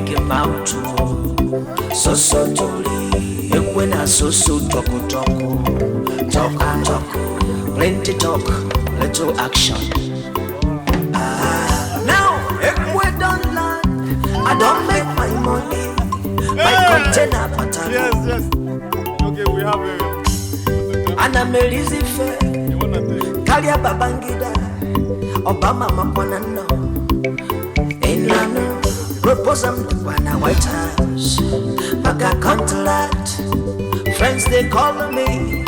big mouth so totally. When I so talk, plenty talk, little action. Now if we don't land, I don't make my money. My container pattern. Yes. Okay, we have a. And I'm a lazy fair. Kalia Babangida, Obama Makwanano. Inano, propose them to a White House. Maka contract. Friends they call me,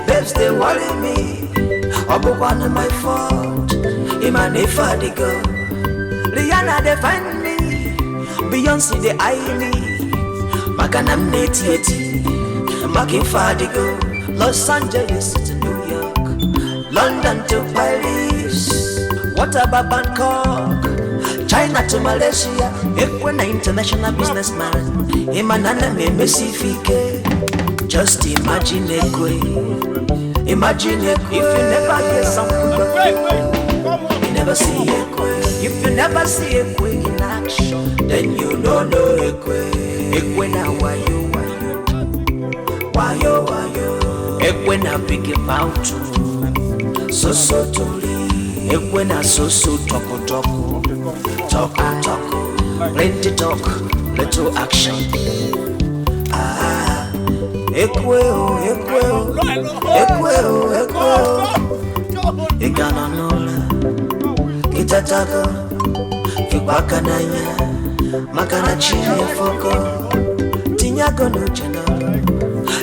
babes they worry me. Obuwana my fault, Imane Fadigo. Rihanna they find me, Beyonce they eye me. Makanam neti, Makin Fadigo. Los Angeles to New York, London to Paris. What about Bangkok? China to Malaysia. If we're an international businessman, Imanana me Messifike. Just imagine a queen. Imagine a queen. If you never get something, you never see a queen. If you never see a queen in action, then you don't know a queen. A queen now why you. When I big mouth so totally. When I so talk, plenty talk, little action. Equal. Igananola, Itatago, Iwakanaya, Makanachi, Foko, Tinyago no channel,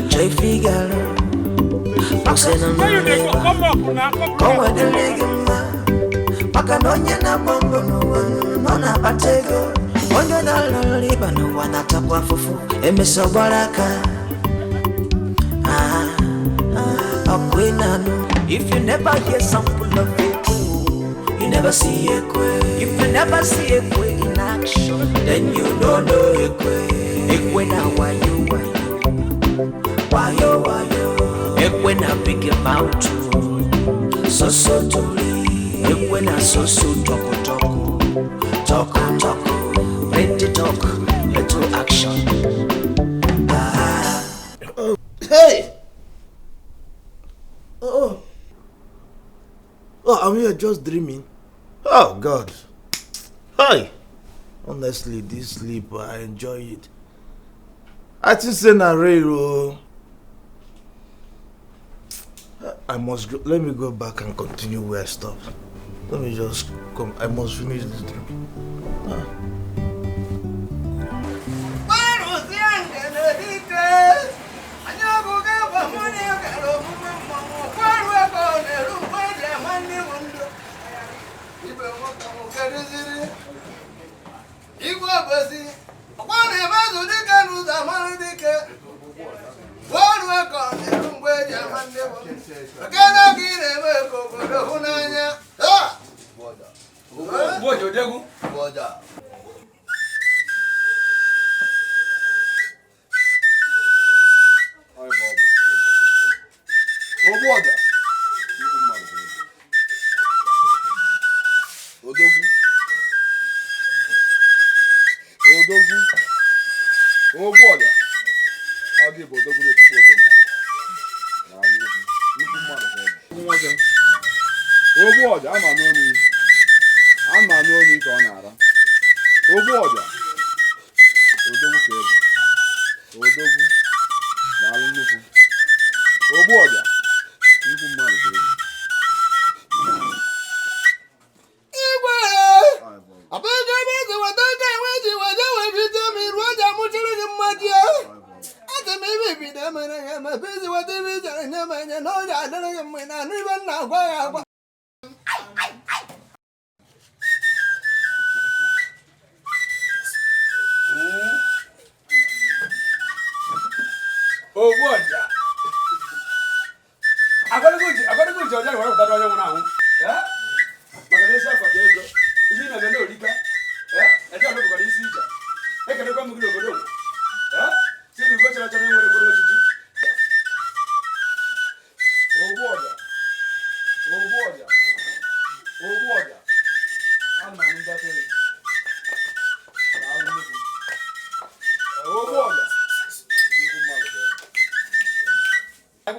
Joy Figaro. Come with the legama. Macanonia na bombo no na batego. Onyo na liba no wana tapwa fufu. Emeso baraka. If you never hear something of it, you never see a queen. If you never see a queen in action, then you don't know a queen. A queen now why you. When I big mouth so totally. When I so talk, plenty talk, little action. Hey! Oh, I'm here just dreaming. Oh God. Hi. Honestly, this sleep, I enjoy it. I just say Narero. I must go. Let me go back and continue where I stopped. Let me just come. I must finish this dream.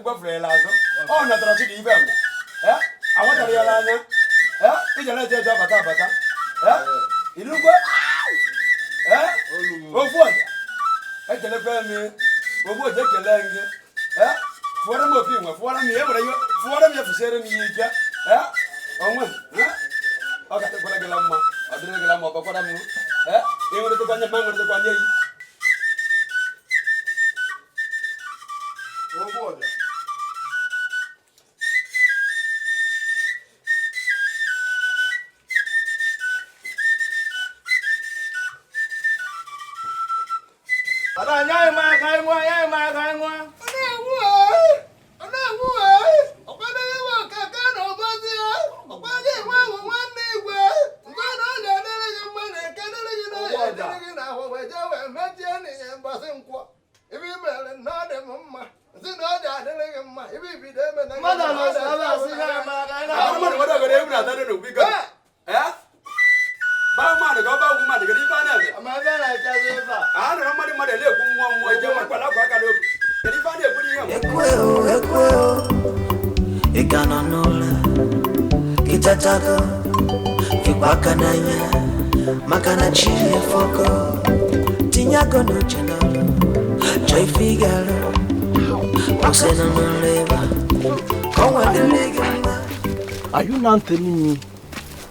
go for a lazo. Oh, not a chicken event. Eh? I want to realize. Eh? Did you let your job at Abata? Eh? You look what? Eh? Oh, what? I tell a family. What would take a language? Eh? For them of you, for them, you have sharing the eh? Oh, what? Eh? Okay, what I get on my. I didn't get on my papa. Eh? You want to go on the man with the banyan. Oh, what? Makana chile foko Tinyago no channel Joy figalo Oxena no labor Come the leg. Are you now telling me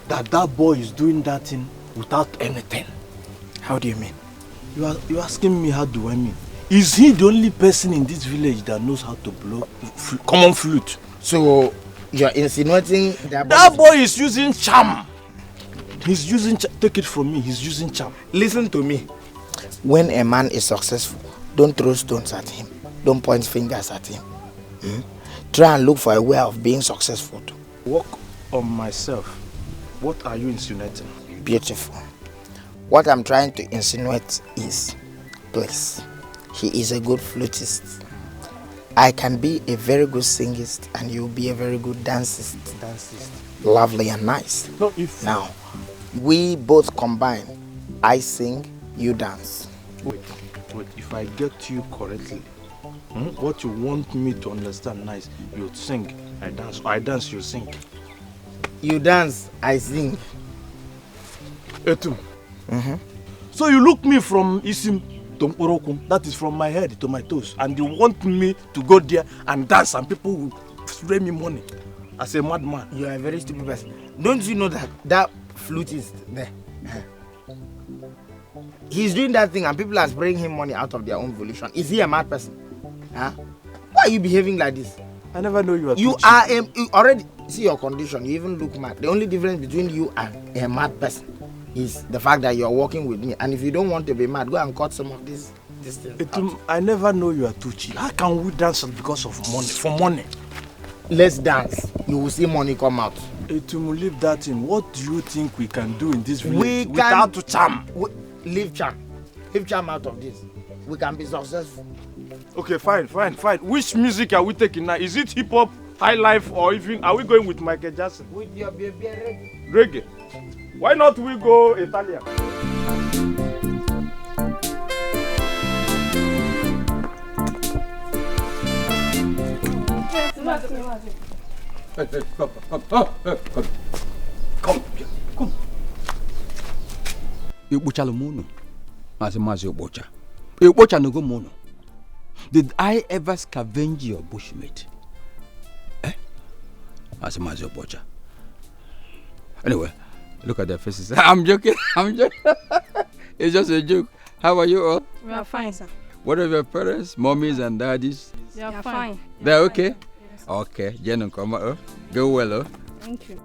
that boy is doing that thing without anything? How do you mean? You asking me how do I mean? Is he the only person in this village that knows how to blow common flute? So you're insinuating that boy is using charm. He's using take it from me, he's using charm. Listen to me. When a man is successful, don't throw stones at him. Don't point fingers at him. Try and look for a way of being successful too. Work on myself. What are you insinuating? Beautiful. What I'm trying to insinuate is, please, he is a good flutist. I can be a very good singist and you'll be a very good dancist. Lovely and nice. No, if now, we both combine. I sing, you dance. Wait, if I get you correctly, what you want me to understand nice, you sing, I dance. I dance, you sing. You dance, I sing. Etum. So you look me from Isim to Mporokun, that is from my head to my toes, and you want me to go there and dance and people will spray me money as a madman. You are a very stupid person. Don't you know that flutist there? He's doing that thing and people are spraying him money out of their own volition. Is he a mad person? Why are you behaving like this? I never know you are. You are you already see your condition. You even look mad. The only difference between you and a mad person is the fact that you are working with me. And if you don't want to be mad, go and cut some of this thing. I never know you are too cheap. How can we dance because of money? For money. Let's dance. You will see money come out. Etum, leave that in. What do you think we can do in this village without charm? Leave charm. Leave charm out of this. We can be successful. Okay, fine. Which music are we taking now? Is it hip hop, high life, or even are we going with Michael Jackson? With your baby reggae. Reggae. Why not we go Italian? Come. Ikpochalu mono. Mazi Okpocha. Okpocha no go mono. Did I ever scavenge your bushmeat? Mazi Okpocha. Anyway, look at their faces. I'm joking. It's just a joke. How are you all? We are fine, sir. What are your parents, mommies and daddies? They are fine. They're okay? Yes. Okay. Jen and Koma, go well, Thank you.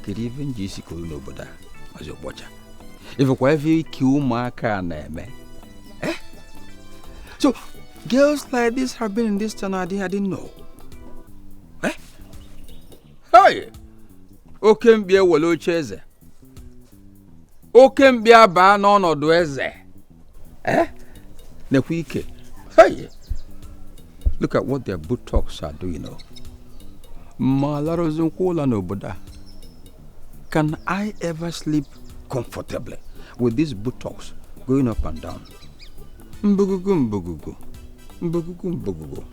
Could even GC could know but that was your watcher. If a wavy kill my car name, So, girls like this have been in this town, I didn't know. Hey! Okay, be a wallow chaser. Okay, be a ban on or doeze. Nequike. Hey! Look at what their buttocks are doing now. Malaros and Kola no Buddha. Can I ever sleep comfortably with this buttocks going up and down. Mbugugu, mbugugu. Mbugugu, mbugugu.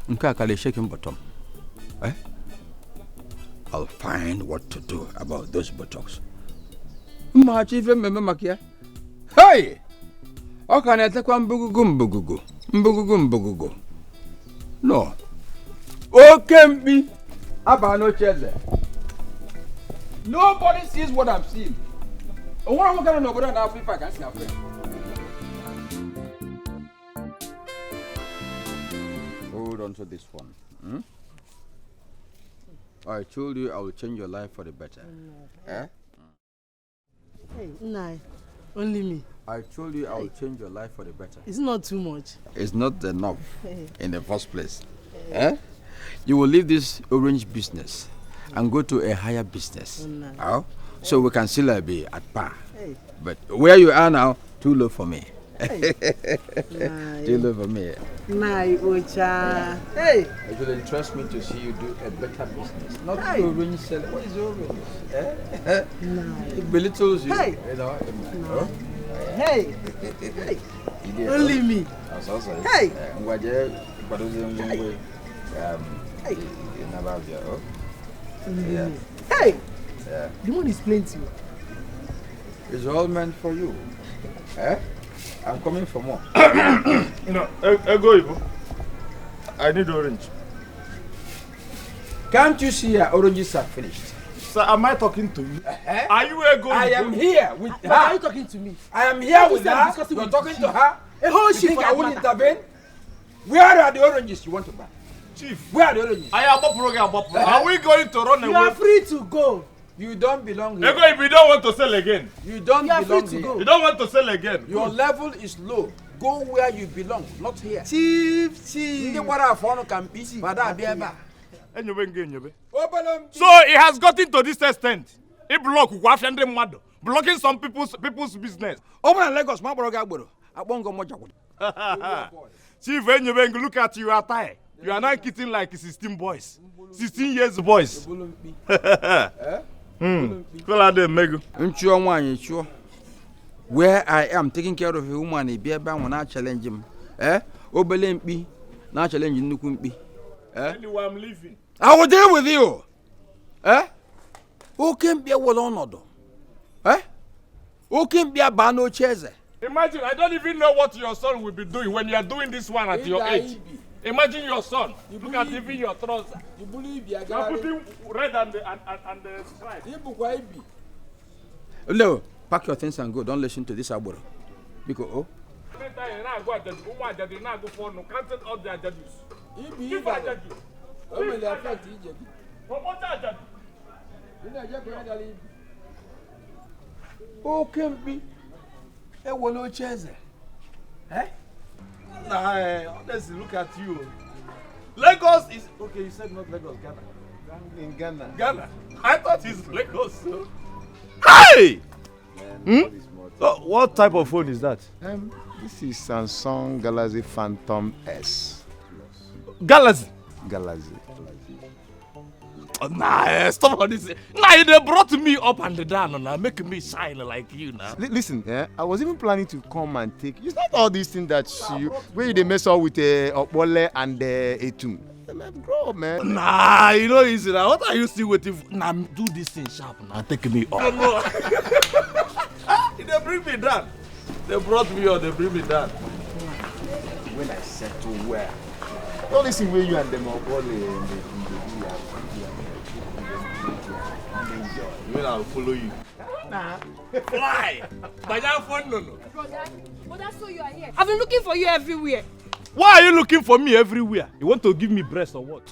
Nkakale shaking bottom. Eh? I'll find what to do about those buttocks. Hey! Okay, I take one mbugugu, mbugugu. Mbugugu, mbugugu. No. Okay, me. About no chairs. Nobody sees what I'm seeing. What am I going to know about that if I can see a friend? Hold on to this one. I told you I will change your life for the better. Eh? Hey, Nai, only me. I told you I will change your life for the better. It's not too much. It's not enough in the first place. Eh? You will leave this orange business and go to a higher business. Oh? So we can still be at par. Hey. But where you are now, too low for me. Hey. Too low for me. Nai, Ocha. Hey. It will interest me to see you do a better business. Not orange selling. What is orange? Eh? It belittles you. Hey. You know? No. Hey. Hey. Only me. Hey. Yeah. Hey. Yeah. The one is plenty. It's all meant for you. Eh? I'm coming for more. You know, Ego, I need orange. Can't you see our oranges are finished? Sir, am I talking to you? Are you Ego? I am here with her. Are you talking to me? I am here with her. You're talking to her. A whole You ship think for I that won't matter. intervene? Where are the oranges you want to buy? Chief, Where are the oranges? I am up. Are we going to run You are away? free to go. You don't belong here. Ego, if you don't want to sell again, You don't You are belong free to here. go. you don't want to sell again. Your level is low. Go where you belong, not here. Chief. Ndị gbara afọ ọnụ ka mkpi, bada abịa ebe a. So it has gotten to this extent. It block blocking some people's business. Open in Lagos, ma gboro ga agboro. Akpọngo moja kwado. Chief, look at you attire. You are now kidding like 16 boys. 16 years boys. Nchuo nwaanyị chuo. Where I am taking care of a woman ebe ebe ahụ na challenge him. Obele mkpi na challenge nnukwu mkpi. Anyway, I'm leaving. I will deal with you. Who can be a wall ọnọdụ? Who can be a bano cheze? Imagine, I don't even know what your son will be doing when you are doing this one at your age. Imagine your son. Look at even your trouser. You believe you are putting red and the stripe. No, pack your things and go. Don't listen to this agboro. Because who can be a wallow chase? Honestly, look at you. Lagos is okay. You said not Lagos, Ghana. In Ghana. Ghana. I thought it's Lagos. Hey! What type of phone is that? This is Samsung Galaxy Phantom S. Galaxy. Galaxy. Oh, nah, stop all this. Nah, they brought me up and down now, making me shine like you now. Listen, I was even planning to come and take. It's not all these things that you where they mess up with Okpole and Etum. Grow up, man. Nah, you know easy now. What are you still waiting for? Nah, do this thing sharp now. Take me up. They bring me down. They brought me up. They bring me down. When I settle where? Don't listen where you and them Okpole When I'll follow you. Nah. Fly. But that phone, no. Brother, so you are here. I've been looking for you everywhere. Why are you looking for me everywhere? You want to give me breast or what?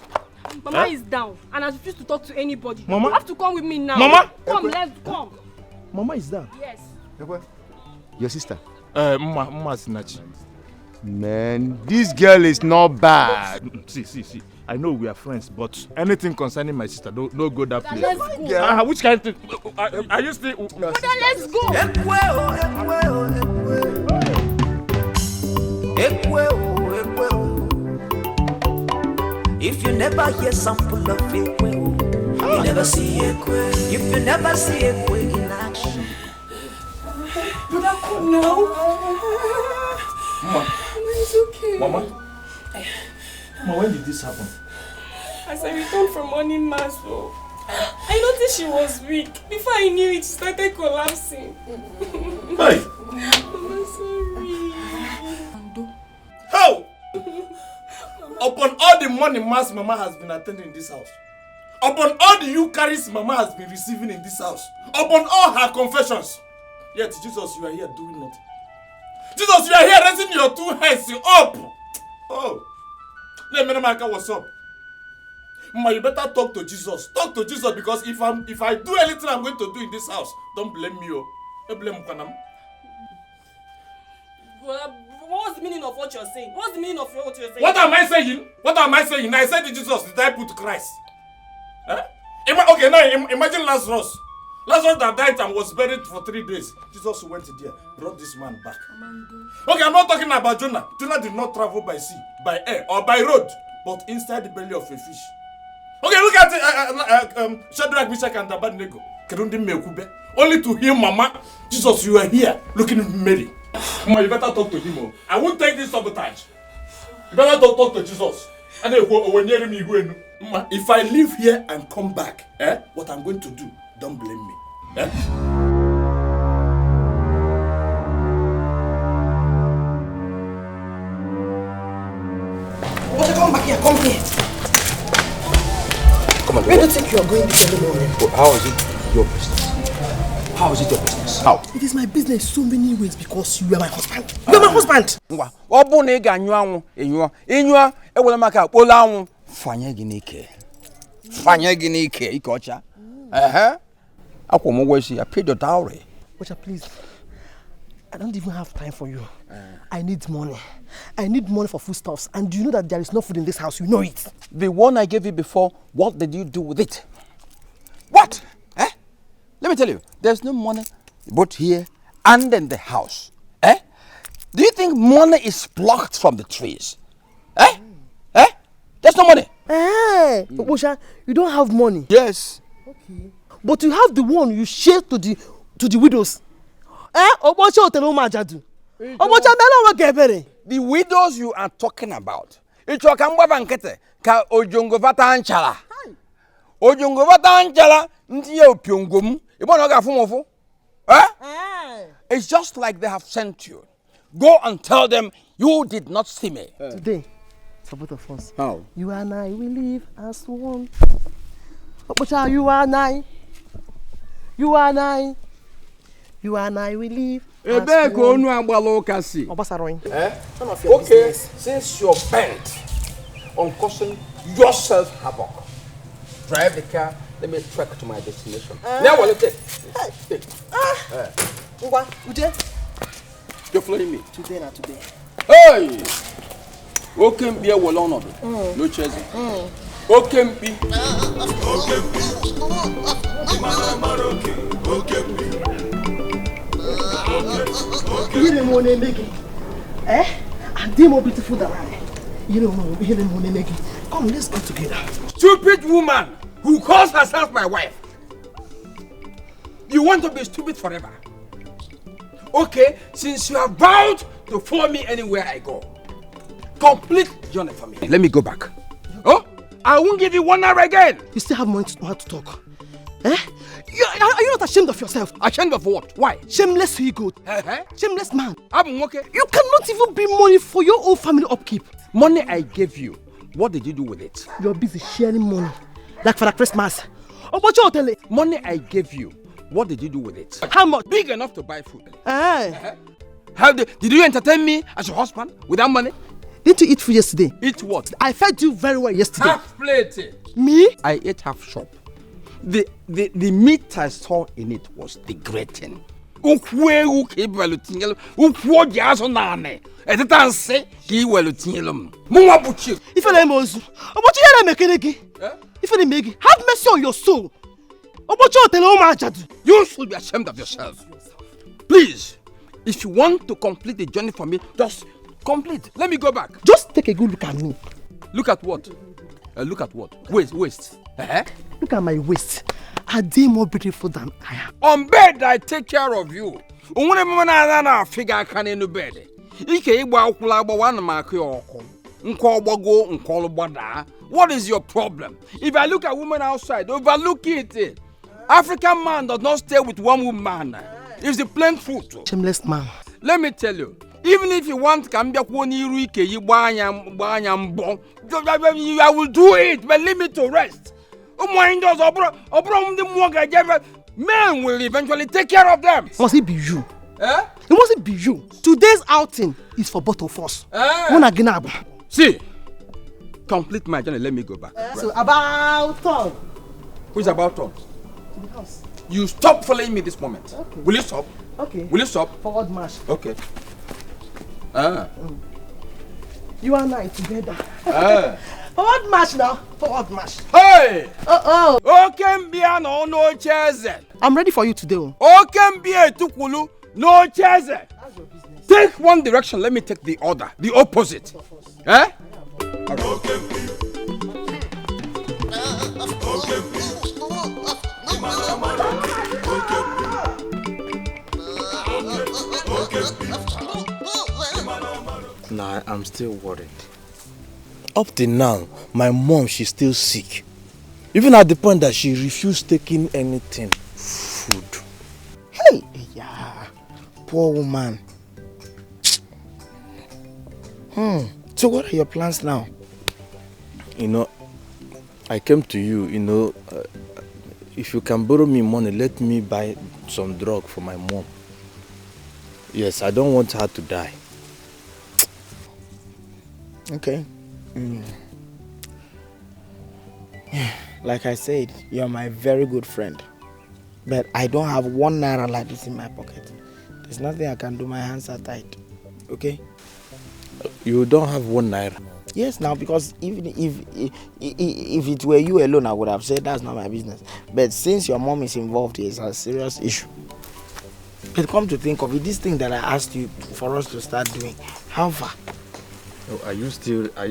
Mama is down and I refuse to talk to anybody. Mama? You have to come with me now. Mama? Come, let's come. Mama is down. Yes. Your sister? Mama Sinachi. Man, this girl is not bad. See. I know we are friends, but anything concerning my sister, don't go that place. Let's go. Which kind of thing? Are you still? Brother, let's go. If you never hear sample of Ekwe, you never see Ekwe. If you never see Ekwe in action, No. Mama. It's okay. Mama, when did this happen? As I returned from morning mass, I noticed she was weak. Before I knew it, she started collapsing. Hey! I'm sorry. How? Upon all the money mass Mama has been attending in this house, upon all the Eucharist Mama has been receiving in this house, upon all her confessions, yet Jesus, you are here doing nothing. Jesus, you are here raising your two hands up. Oh, let me know, what's up? Mama, you better talk to Jesus. Talk to Jesus, because if I do anything I'm going to do in this house, don't blame me. Don't blame Kanam. What's the meaning of what you're saying? What's the meaning of what you're saying? What am I saying? What am I saying? I said to Jesus, did I put Christ? Huh? Okay, now imagine Lazarus. Lazarus that died and was buried for 3 days. Jesus went there, brought this man back. Okay, I'm not talking about Jonah. Jonah did not travel by sea, by air, or by road, but inside the belly of a fish. Okay, look at Shadrach, Meshach, and Abednego. Only to hear Mama, Jesus, you are here, looking at Mary. Mama, you better talk to him. I won't take this sabotage. You better talk to Jesus. And if I leave here and come back, what I'm going to do, don't blame me. Come back here, come here. Come on. Where do you think you are going this early morning? How is it your business? How is it your business? How? It is my business so many ways because you are my husband. You are my husband. I paid your dowry. Watcha, please. I don't even have time for you. I need money. I need money for foodstuffs. And do you know that there is no food in this house? You know it. The one I gave you before, what did you do with it? What? Let me tell you, there's no money both here and in the house. Do you think money is plucked from the trees? There's no money. Watcha, you don't have money. Yes. Okay. But you have the one you share to the widows. The widows you are talking about. It's just like they have sent you. Go and tell them you did not see me. Today, for both of us. How? You and I will live as one. You and I. You and I. You and I will live as one. Okay, since you're bent on causing yourself havoc, drive the car, let me trek to my destination. Now what is it? You're following me? Today, not today. Hey! Okay, be a wallon. No chasing. Okay, be. You don't want to make it. And they more beautiful than I. You don't know. You don't want to make it. Come, let's go together. Stupid woman who calls herself my wife. You want to be stupid forever? Okay, since you have vowed to follow me anywhere I go, complete journey for me. Let me go back. Oh, I won't give you 1 hour again. You still have money to talk. Are you not ashamed of yourself? Ashamed of what? Why? Shameless ego. Shameless man. I'm okay. You cannot even bring money for your own family upkeep. Money I gave you, what did you do with it? You're busy sharing money. Like for the Christmas. Money I gave you, what did you do with it? How much? Big enough to buy food. How did you entertain me as your husband without money? Didn't you eat food yesterday? Eat what? I fed you very well yesterday. Half plate. Me? I ate half shop. The meat I saw in it was degrading. If have mercy on your soul. You should be ashamed of yourself. Please, if you want to complete the journey for me, just complete. Let me go back. Just take a good look at me. Look at what? Look at what? Waist. Look at my waist. Are they more beautiful than I am? On bed, I take care of you. Onwere mama na figure kan enu bed. Ike igba akwula agba wan mark yoko. Nko ogbago nko logbada. What is your problem? If I look at women outside, overlook it. African man does not stay with one woman. It's the plain truth. Shameless man. Let me tell you, even if you want Kambia Kwoni Rike, I will do it, but leave me to rest. Men will eventually take care of them. Must it be you? Eh? It mustn't be you. Today's outing is for both of us. See, complete my journey. Let me go back. So about Tom. Who's about Tom? To the house. You stop following me this moment. Okay. Will you stop? Okay. Will you stop? Forward march. Okay. You and I together. Forward march now. Forward march. Hey! Oh. Okay, no chairs. I'm ready for you today. Okay, tukulu, no chairs. That's your business. Take one direction, let me take the other, the opposite. Eh? Nah, I'm still worried. Up till now, my mom, she's still sick. Even at the point that she refused taking anything. Food. Hey, yeah. Poor woman. So what are your plans now? You know, I came to you, if you can borrow me money, let me buy some drug for my mom. Yes, I don't want her to die. Okay. Like I said, you're my very good friend. But I don't have 1 naira like this in my pocket. There's nothing I can do, my hands are tied. Okay? You don't have 1 naira? Yes, now, because even if it were you alone, I would have said that's not my business. But since your mom is involved, it's a serious issue. But come to think of it, this thing that I asked you for us to start doing, how far? Oh, are you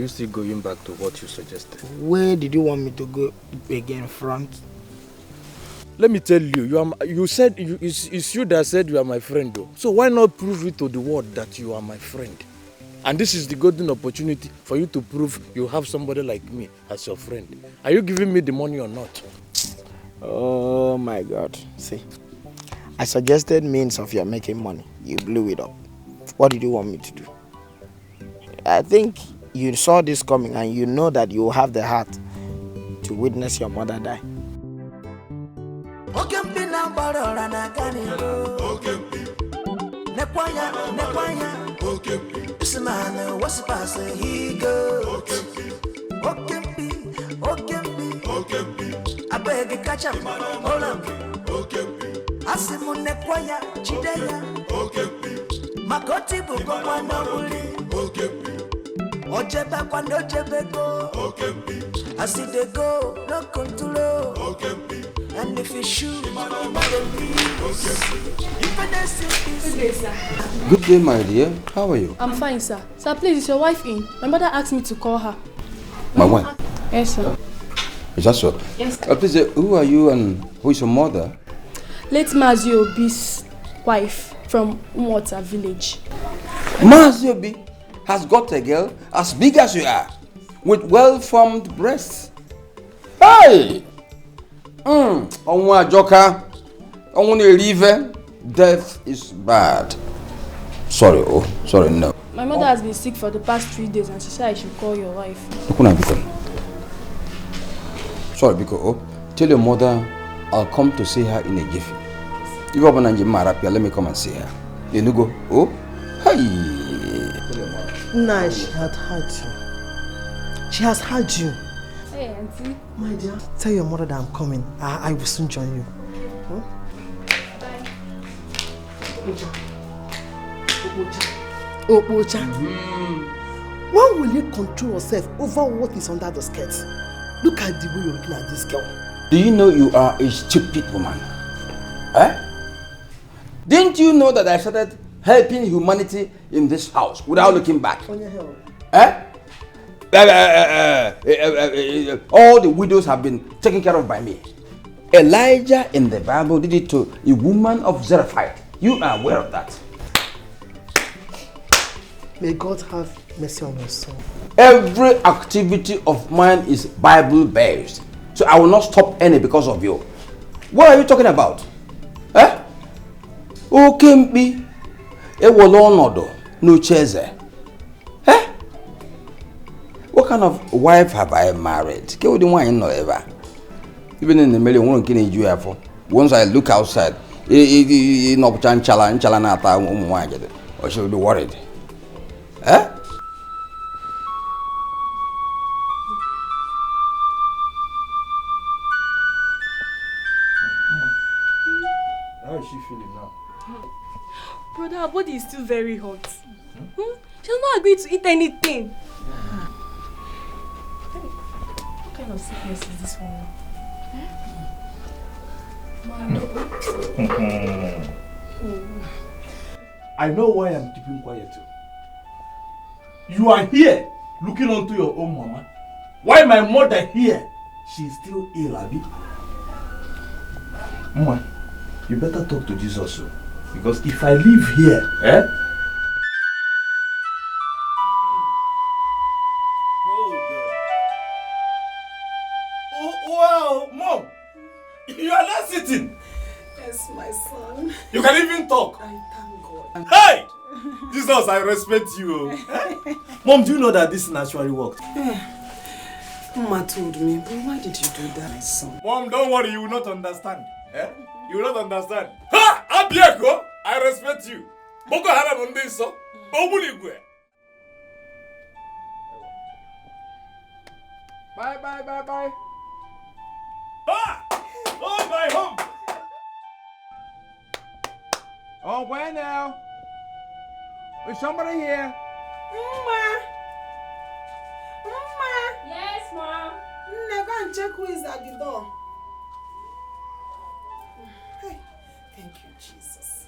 still going back to what you suggested? Where did you want me to go again? Front? Let me tell you, it's you that said you are my friend though. So why not prove it to the world that you are my friend? And this is the golden opportunity for you to prove you have somebody like me as your friend. Are you giving me the money or not? Oh my God. See, I suggested means of your making money. You blew it up. What did you want me to do? I think you saw this coming and you know that you have the heart to witness your mother die. This man was passing, he goes. I beg you catch up, hold up. Asimune kwaya, chideya. Makoti buko kwanda uli. Ojeba kwando jebego. Asidego, no control. And if you shoot, Good day, my dear. How are you? I'm fine, sir. Sir, please, is your wife in? My mother asked me to call her. My wife? Yes, sir. Is that so? Yes. Please, who are you and who is your mother? Late Maziobi's wife from Umwota village. Maziobi has got a girl as big as you are, with well-formed breasts. Hey! Onwa joka, onwa river. Death is bad. Sorry, no. My mother has been sick for the past 3 days and she said I should call your wife. Sorry, because tell your mother I'll come to see her in a jiffy. If you open and let me come and see her. Then you go, oh, hey. Nah, she had heard you. She has heard you. Hey, auntie. My dear, tell your mother that I'm coming. I will soon join you. Opocha. When will you control yourself over what is under the skirt? Look at the way you're looking at this girl. Do you know you are a stupid woman? Eh? Didn't you know that I started helping humanity in this house without looking back? On your help. Eh? All the widows have been taken care of by me. Elijah in the Bible did it to a woman of Zarephath. You are aware of that. May God have mercy on your soul. Every activity of mine is Bible-based. So I will not stop any because of you. What are you talking about? Eh? Okay, me. No cheze. Eh? What kind of wife have I married? Even in the million one can you have for. Once I look outside, or she'll be worried. Eh? How is she feeling now? Brother, her body is still very hot. She's not agreed to eat anything. What kind of sickness is this one now? I know why I'm keeping quiet too. You are here looking onto your own mama. Why my mother here? She's still ill, Abi. Mama, you better talk to Jesus. Because if I live here, Oh, wow, Mom! You are not sitting! Yes, my son. You can even talk! I thank God. Hey! Jesus, I respect you. Mom, do you know that this naturally worked? Mama told me, but why did you do that, my son? Mom, don't worry, you will not understand. You will not understand. Ha! Abieko! I respect you. Boko Haram on this, so. Bye, bye, bye, bye. Ah! Oh, my home! Oh, where now? Is somebody here? Mama! Mama! Yes, Mom. Go and check who is at the door. Hey, thank you, Jesus.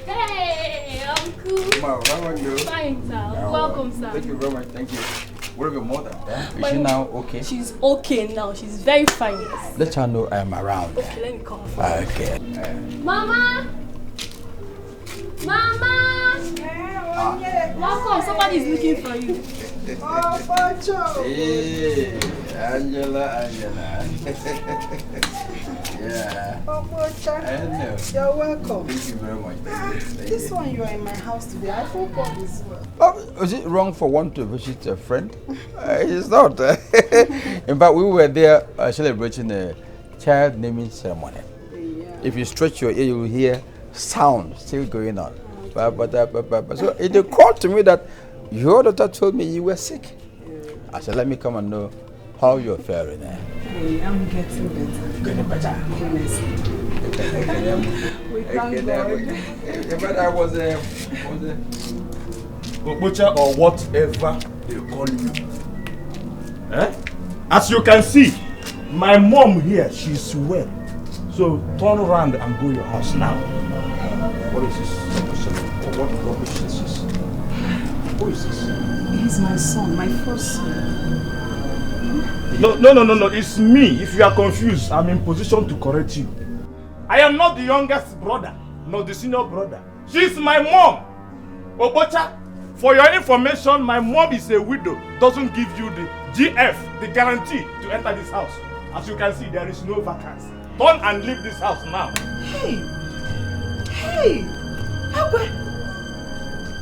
Hey, Uncle. How are you? Fine, sir. Welcome, sir. Thank you very much. Thank you. What of your mother? Is she now okay? She's okay now. She's very fine. Let her know I am around. Okay, let me come. Okay. Mama! Mama! Welcome. Somebody is looking for you. Oh, Pacho! Hey, Angela. Yeah. Oh, Pacho. I know. You're welcome. Thank you very much. This one, you are in my house today. I forgot this one. Oh, is it wrong for one to visit a friend? It's not. In fact, we were there celebrating a child naming ceremony. Yeah. If you stretch your ear, you will hear sound still going on. So it occurred to me that your daughter told me you were sick. I said, let me come and know how you're faring. Hey, I'm getting better. Getting better. Honestly. We thank God. But I was Butcher or whatever they call you. As you can see, my mom here, she's well. So turn around and go to your house now. What is this? What rubbish is this? Who is this? He's my son, my first son. No, it's me. If you are confused, I'm in position to correct you. I am not the youngest brother, nor the senior brother. She's my mom. Obocha, for your information, my mom is a widow. Doesn't give you the GF, the guarantee to enter this house. As you can see, there is no vacancy. Turn and leave this house now. Hey!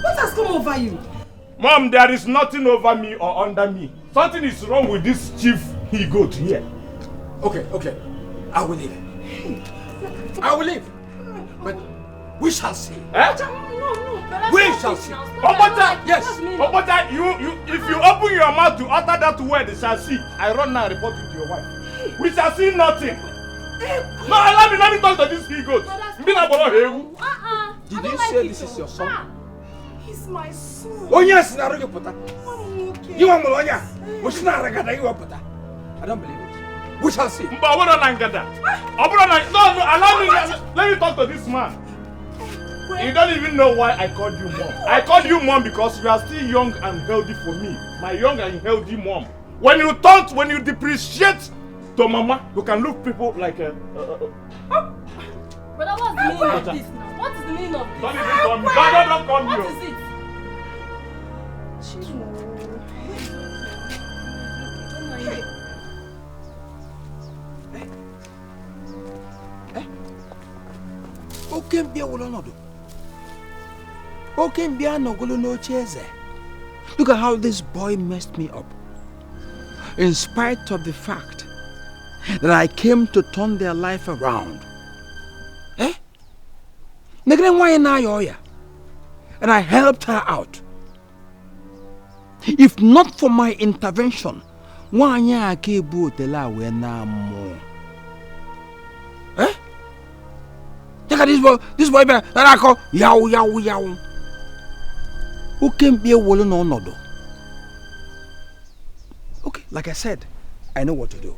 What has come over you? Mom, there is nothing over me or under me. Something is wrong with this chief he goat here. Okay. I will leave. I will leave. But we shall see. No. We shall see. Obota, yes. Obota, if you open your mouth to utter that word, shall see. I run now and report it to your wife. We shall see nothing. No, allow me not talk to this he goat. Did you say this is your son? He's my son. Oh yes, I don't Okay. You want Molonia? I don't believe it. We shall see. No, allow me. Let me talk to this man. You don't even know why I called you mom. I called you mom because you are still young and healthy for me. My young and healthy mom. When you depreciate to mama, you can look people like Brother, what's the meaning of this now? What is the meaning of this? Don't call me. Don't call me. What is it? Okay, be a woman. Okay, be a no chase. Look at how this boy messed me up. In spite of the fact that I came to turn their life around. Eh? And I helped her out. If not for my intervention, eh? Look at this boy that I call yow. Who can be a woman or not? Okay, like I said, I know what to do.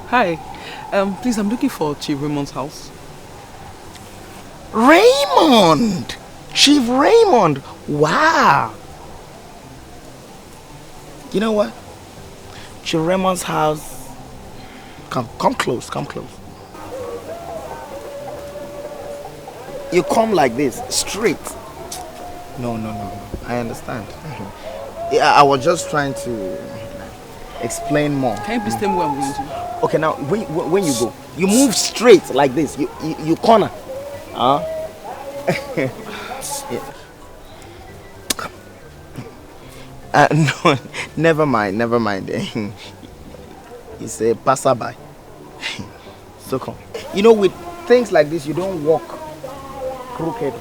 Hi, please, I'm looking for Chief Raymond's house. Raymond! Chief Raymond! Wow! You know what? Chief Raymond's house. Come close. You come like this, straight. No. I understand. Yeah, I was just trying to explain more. Can you please tell me where I'm going to? Okay, now when you go, you move straight like this. You corner. Yeah. No, never mind. It's a passerby. So come. You know, with things like this, you don't walk crooked.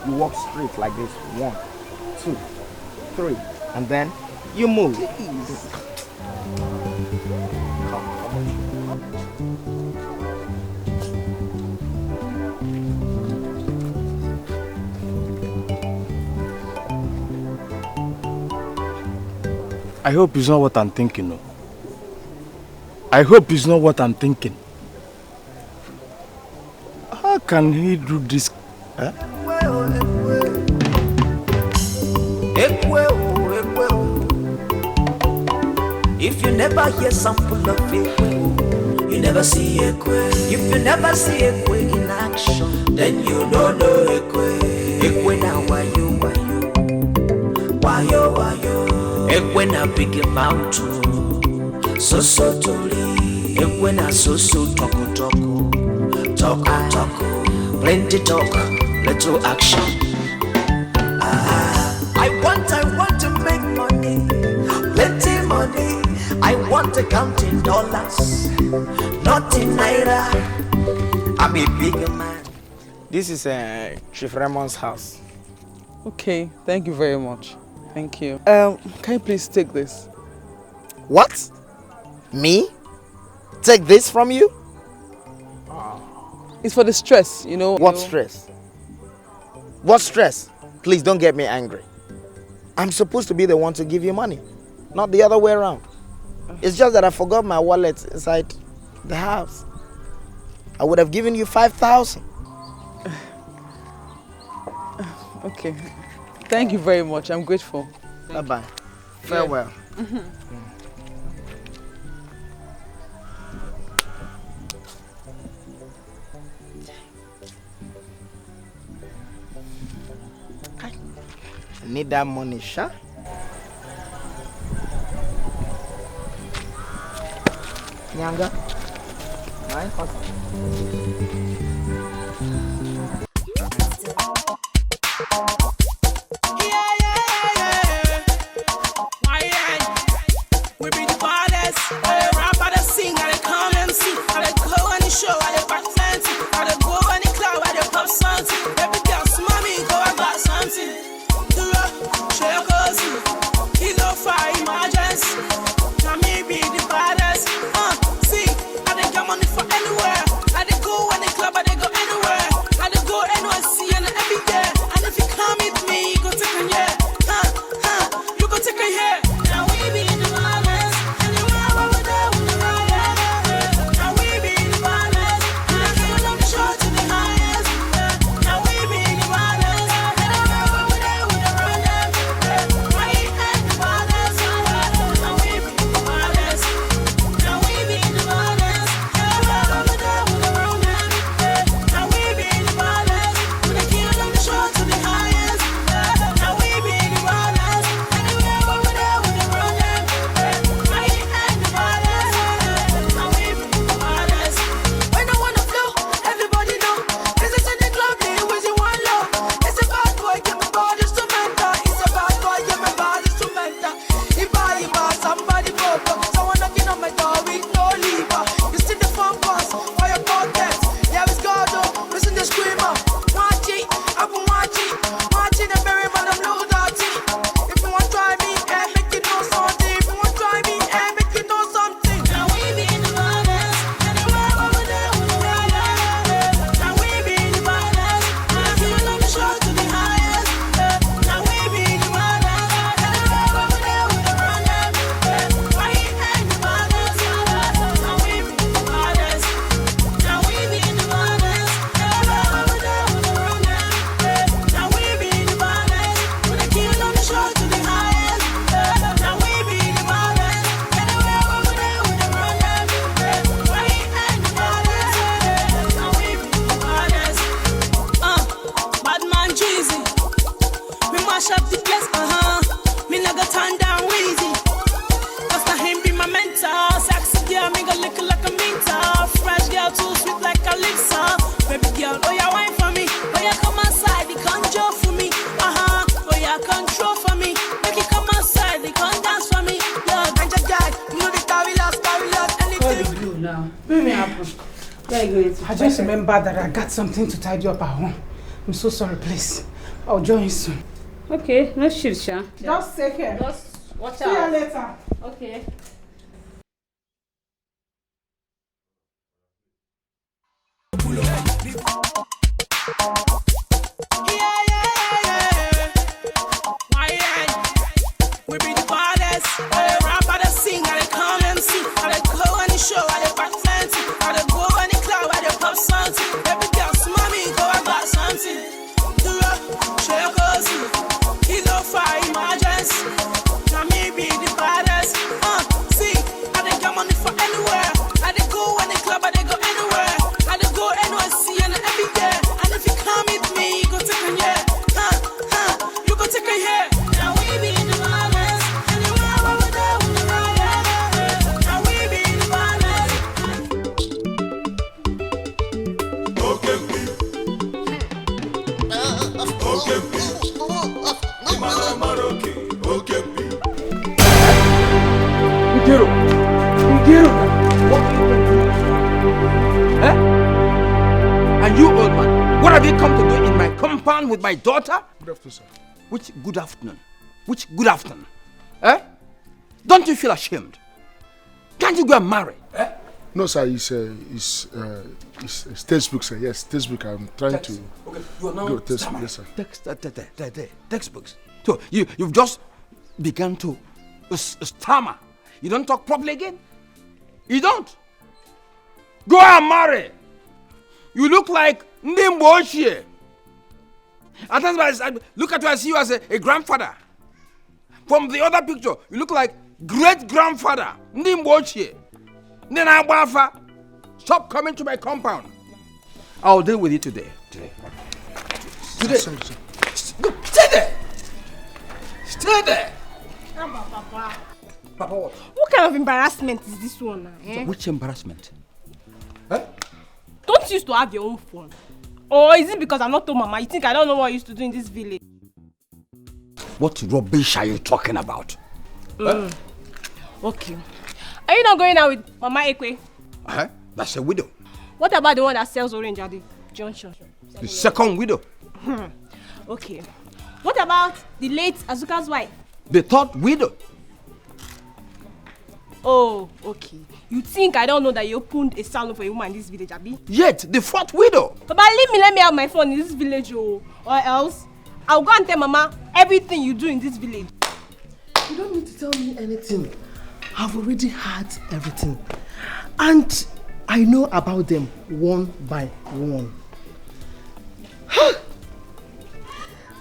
You walk straight like this. 1, 2, 3, and then you move. I hope it's not what I'm thinking. No. I hope it's not what I'm thinking. How can he do this? Huh? If you never hear sample of Ekwe, you never see Ekwe. If you never see Ekwe in action, then you don't know Ekwe. Ekwe na wayo. Ekwe na big mouth, so toli. Ekwe na so toko. Plenty talk, little action. I want to make money, plenty money. I want to count in dollars, not in naira. I'm a big man. This is Chief Raymond's house. Okay, thank you very much. Thank you. Can you please take this? What? Me? Take this from you? It's for the stress, you know. What stress? What stress? Please don't get me angry. I'm supposed to be the one to give you money, not the other way around. It's just that I forgot my wallet inside the house. I would have given you 5,000. Okay. Thank you very much. I'm grateful. Bye-bye. Farewell. Yeah. I need that money, Sha. Nyanga. My husband. We be the baddest. I rap, I sing, I come and see. I go on the show, I back plenty. I go on the club, I pop something. Every girl, mommy, go I got something. Do it, shake us. He's on fire, emergency. Now me be the baddest. See, I get money for anywhere. I go on the club. I just remember that I got something to tidy up at home. I'm so sorry, please. I'll join you soon. Okay, no shit, Sha. Just take care. Just watch See out. you later. Okay. We be the baddest. I rap, I sing, I come MC. I go on the show, I back plenty. I go on the club, I pop something. Every girl, mommy, go, I got something. Do up, share cozy. Kilo fire, emergency. Now me be the baddest. See, I dey get money for anywhere. I dey go on the club, I dey go anywhere. I dey go NYC and every year. And if you come with me, you go take a year. You go take a year. Now we be the baddest. And you, old man, what have you come to do in my compound with my daughter? Good afternoon, sir. Which good afternoon? Which good afternoon? Don't you feel ashamed? Can't you go and marry? No, sir. It's textbook, sir. Yes, textbook. I'm trying to. Okay, you are now go textbook. Yes, sir. Textbooks. So you've just begun to stammer. You don't talk properly again. You don't. Go and marry. You look like Ndimboshie. At times I look at you, I see you as a grandfather. From the other picture, you look like great-grandfather Ndimboshie. Nena, stop coming to my compound. I'll deal with you today. Today. Sorry, sir. Stay there. Stay there. Papa. Papa, what? What kind of embarrassment is this one? So which embarrassment? Don't you used to have your own phone? Or is it because I'm not told Mama? You think I don't know what I used to do in this village? What rubbish are you talking about? Okay. Are you not going out with Mama Ekwe? That's a widow. What about the one that sells orange at the junction? The second widow. Okay. What about the late Azuka's wife? The third widow. Oh, okay. You think I don't know that you opened a salon for a woman in this village, Abi? Yet, the fourth widow. Papa, let me have my phone in this village, or else I'll go and tell Mama everything you do in this village. You don't need to tell me anything. I've already heard everything. And I know about them one by one.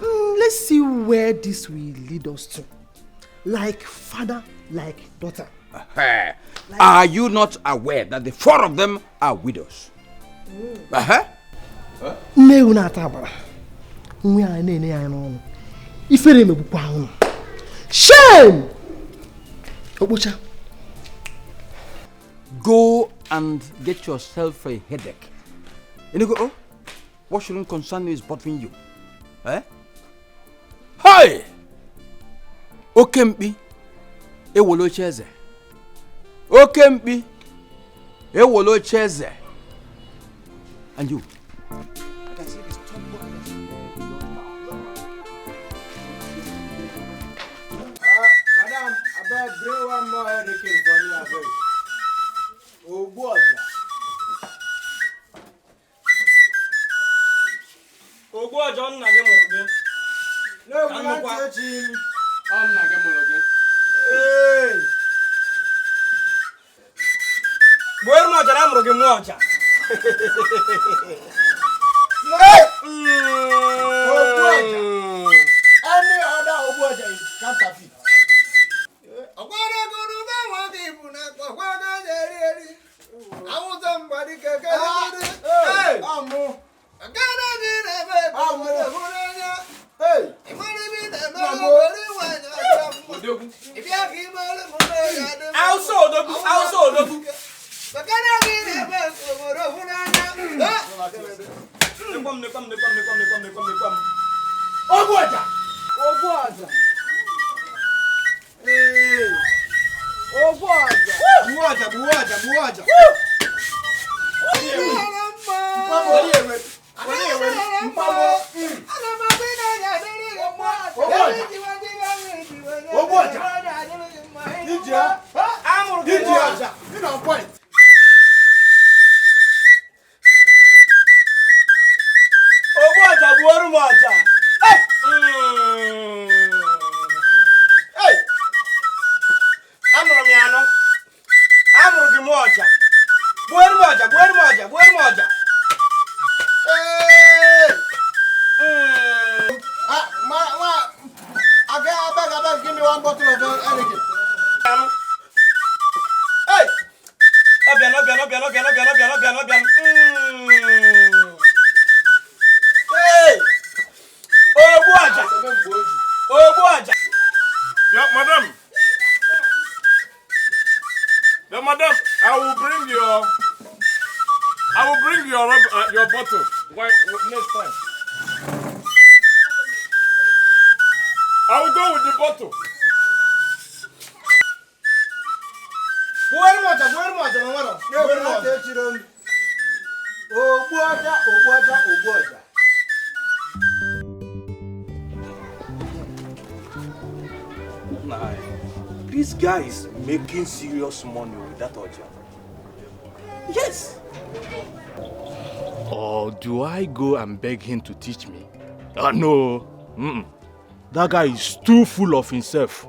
Let's see where this will lead us to. Like father, like daughter. Are you not aware that the four of them are widows? Shame! Go and get yourself a headache. And you go, oh, what shouldn't concern you is bothering you. Hey! Okempi, ewolo cheze. Okempi, ewolo cheze. And you? I can see this top Madam, I better bring one more headache for me, I beg. Oh, boy. Oh, boy, John, I get more. No, we can't touch him. I'm not getting more. Hey! Where much I'm looking watch? Any other Obuaja is counterfeit. Give me one bottle of anything. Hey! Obian. Hey! Obuaja. Yeah, madam. Yeah, madam, I will bring your bottle. Why next time? I will go with the bottle. Nah, this guy is making serious money with that Oja. Yes. Or do I go and beg him to teach me? No. That guy is too full of himself.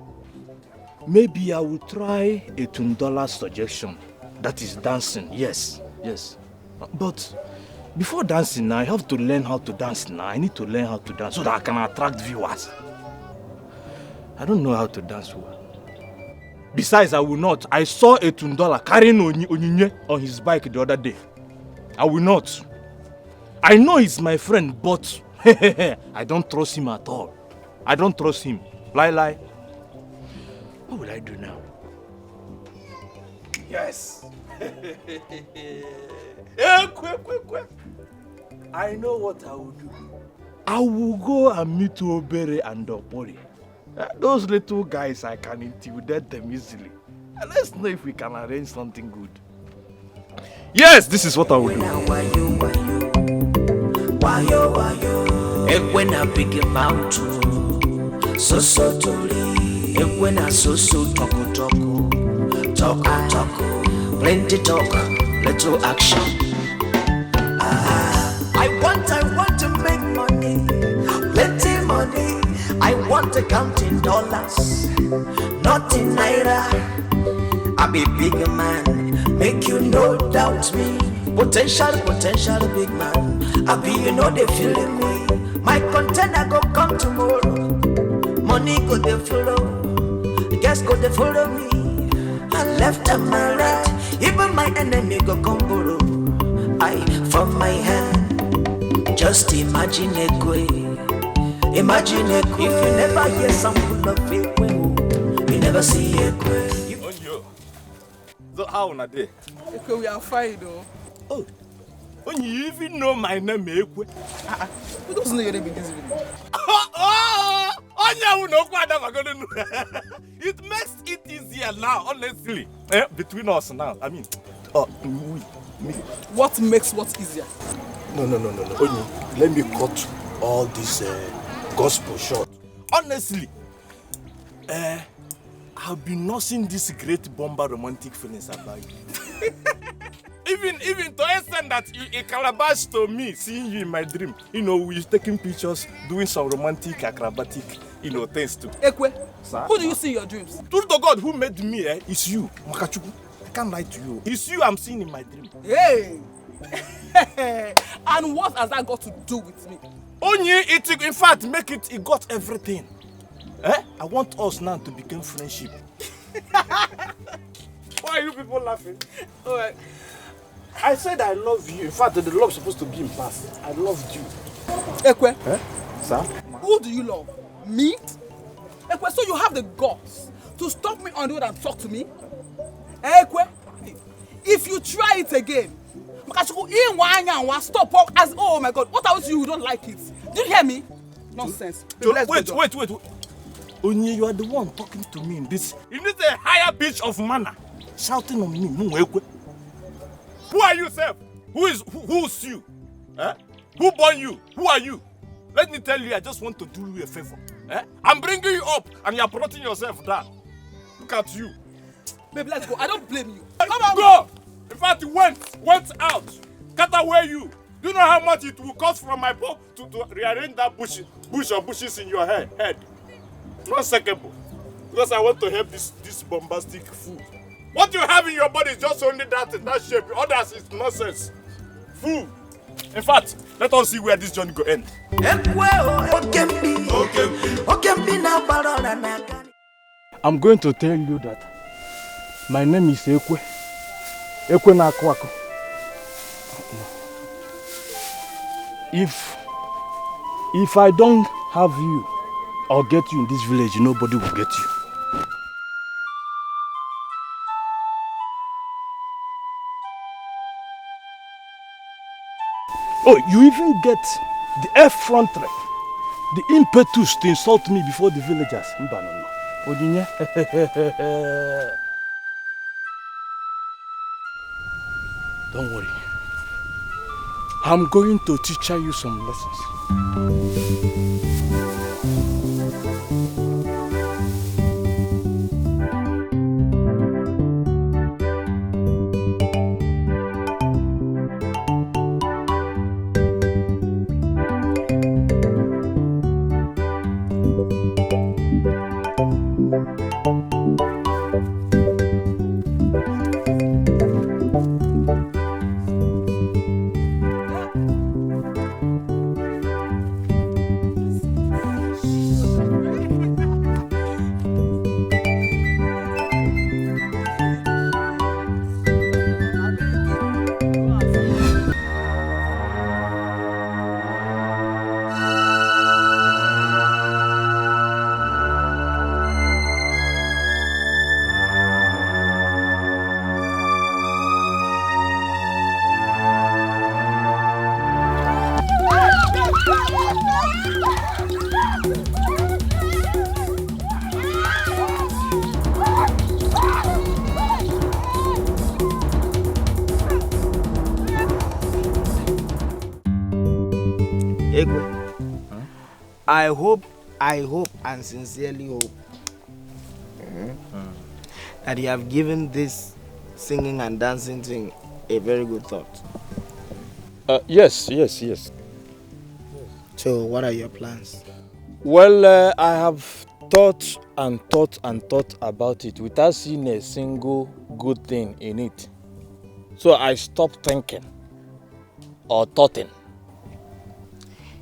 Maybe I will try a $2 suggestion. That is dancing. Yes. But before dancing, I have to learn how to dance now. I need to learn how to dance so that I can attract viewers. I don't know how to dance well. Besides, I will not. I saw a $2 carrying Onyinye on his bike the other day. I will not. I know he's my friend, but I don't trust him at all. I don't trust him. Lie. What will I do now? Yes. Quick. I know what I will do. I will go and meet Obere and Opori. Those little guys, I can intimidate them easily. And let's know if we can arrange something good. Yes, this is what I will do. When I big about so totally, when I so talk, plenty talk, little action. I want to make money, plenty money. I want to count in dollars, not in naira. I be big man, make you no doubt me. Potential big man. I be they feeling me. My container go come tomorrow. Money go they follow, guess go they follow me. And left and my right, even my enemy go come borrow. I from my hand, just imagine a way. Imagine a if you never hear something of it, you never see a way. So how on a day? Okay, we are fine though. Oh, you even know my name, Ekwe? Who doesn't know your name in this video? It makes it easier now, honestly. Between us now, I mean, me. What makes what easier? No. Only, let me cut all this gospel short. Honestly, I've been nursing this great bomber romantic feelings about you. Even to extent that you a calabash to me, seeing you in my dream. We're taking pictures, doing some romantic, acrobatic, things too. Ekwe, sir? Who do you see in your dreams? True to God, who made me, is you, Makachuku. I can't lie to you. It's you I'm seeing in my dream. Hey! And what has that got to do with me? Only it, in fact, it got everything. I want us now to become friendship. Why are you people laughing? Alright. I said I love you. In fact, the love is supposed to be in past. I loved you. Ekwe. Sir? Who do you love? Me? Ekwe, so you have the guts to stop me on the road and talk to me? Ekwe, if you try it again, stop as oh my God, what else you don't like it? Do you hear me? Nonsense. Wait. Only you are the one talking to me in this a higher pitch of manner, shouting on me. Who are you, sir? Who's you? Eh? Who born you? Who are you? Let me tell you, I just want to do you a favor. Eh? I'm bringing you up and you're putting yourself down. Look at you. Baby, let's go. I don't blame you. Come on, go! In fact, it went out. Cut away you. Do you know how much it will cost from my pocket to rearrange that bush or bushes in your head? 1 second, because I want to help this bombastic food. What you have in your body is just only that shape. Others is nonsense. Food. In fact, let us see where this journey go end. I'm going to tell you that my name is Ekwe. Ekwe na Akwako. If I don't have you or get you in this village, nobody will get you. Oh, you even get the effrontery, the impetus to insult me before the villagers. Don't worry. I'm going to teach you some lessons. I hope and sincerely hope that you have given this singing and dancing thing a very good thought. Yes. So what are your plans? Well, I have thought about it without seeing a single good thing in it. So I stopped thinking or thoughting.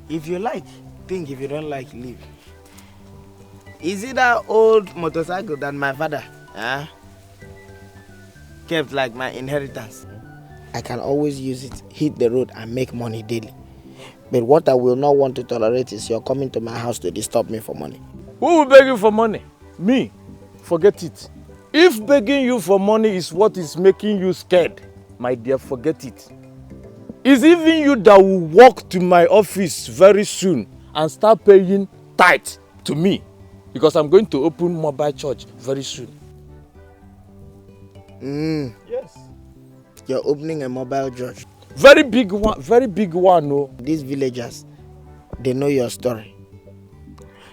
If you like, think. If you don't like, leave. Is it that old motorcycle that my father kept like my inheritance? I can always use it, hit the road and make money daily. But what I will not want to tolerate is your coming to my house to disturb me for money. Who will beg you for money? Me? Forget it. If begging you for money is what is making you scared, my dear, forget it. It's even you that will walk to my office very soon and start paying tithe to me. Because I'm going to open mobile church very soon. Yes. You're opening a mobile church. Very big one, no. These villagers, they know your story.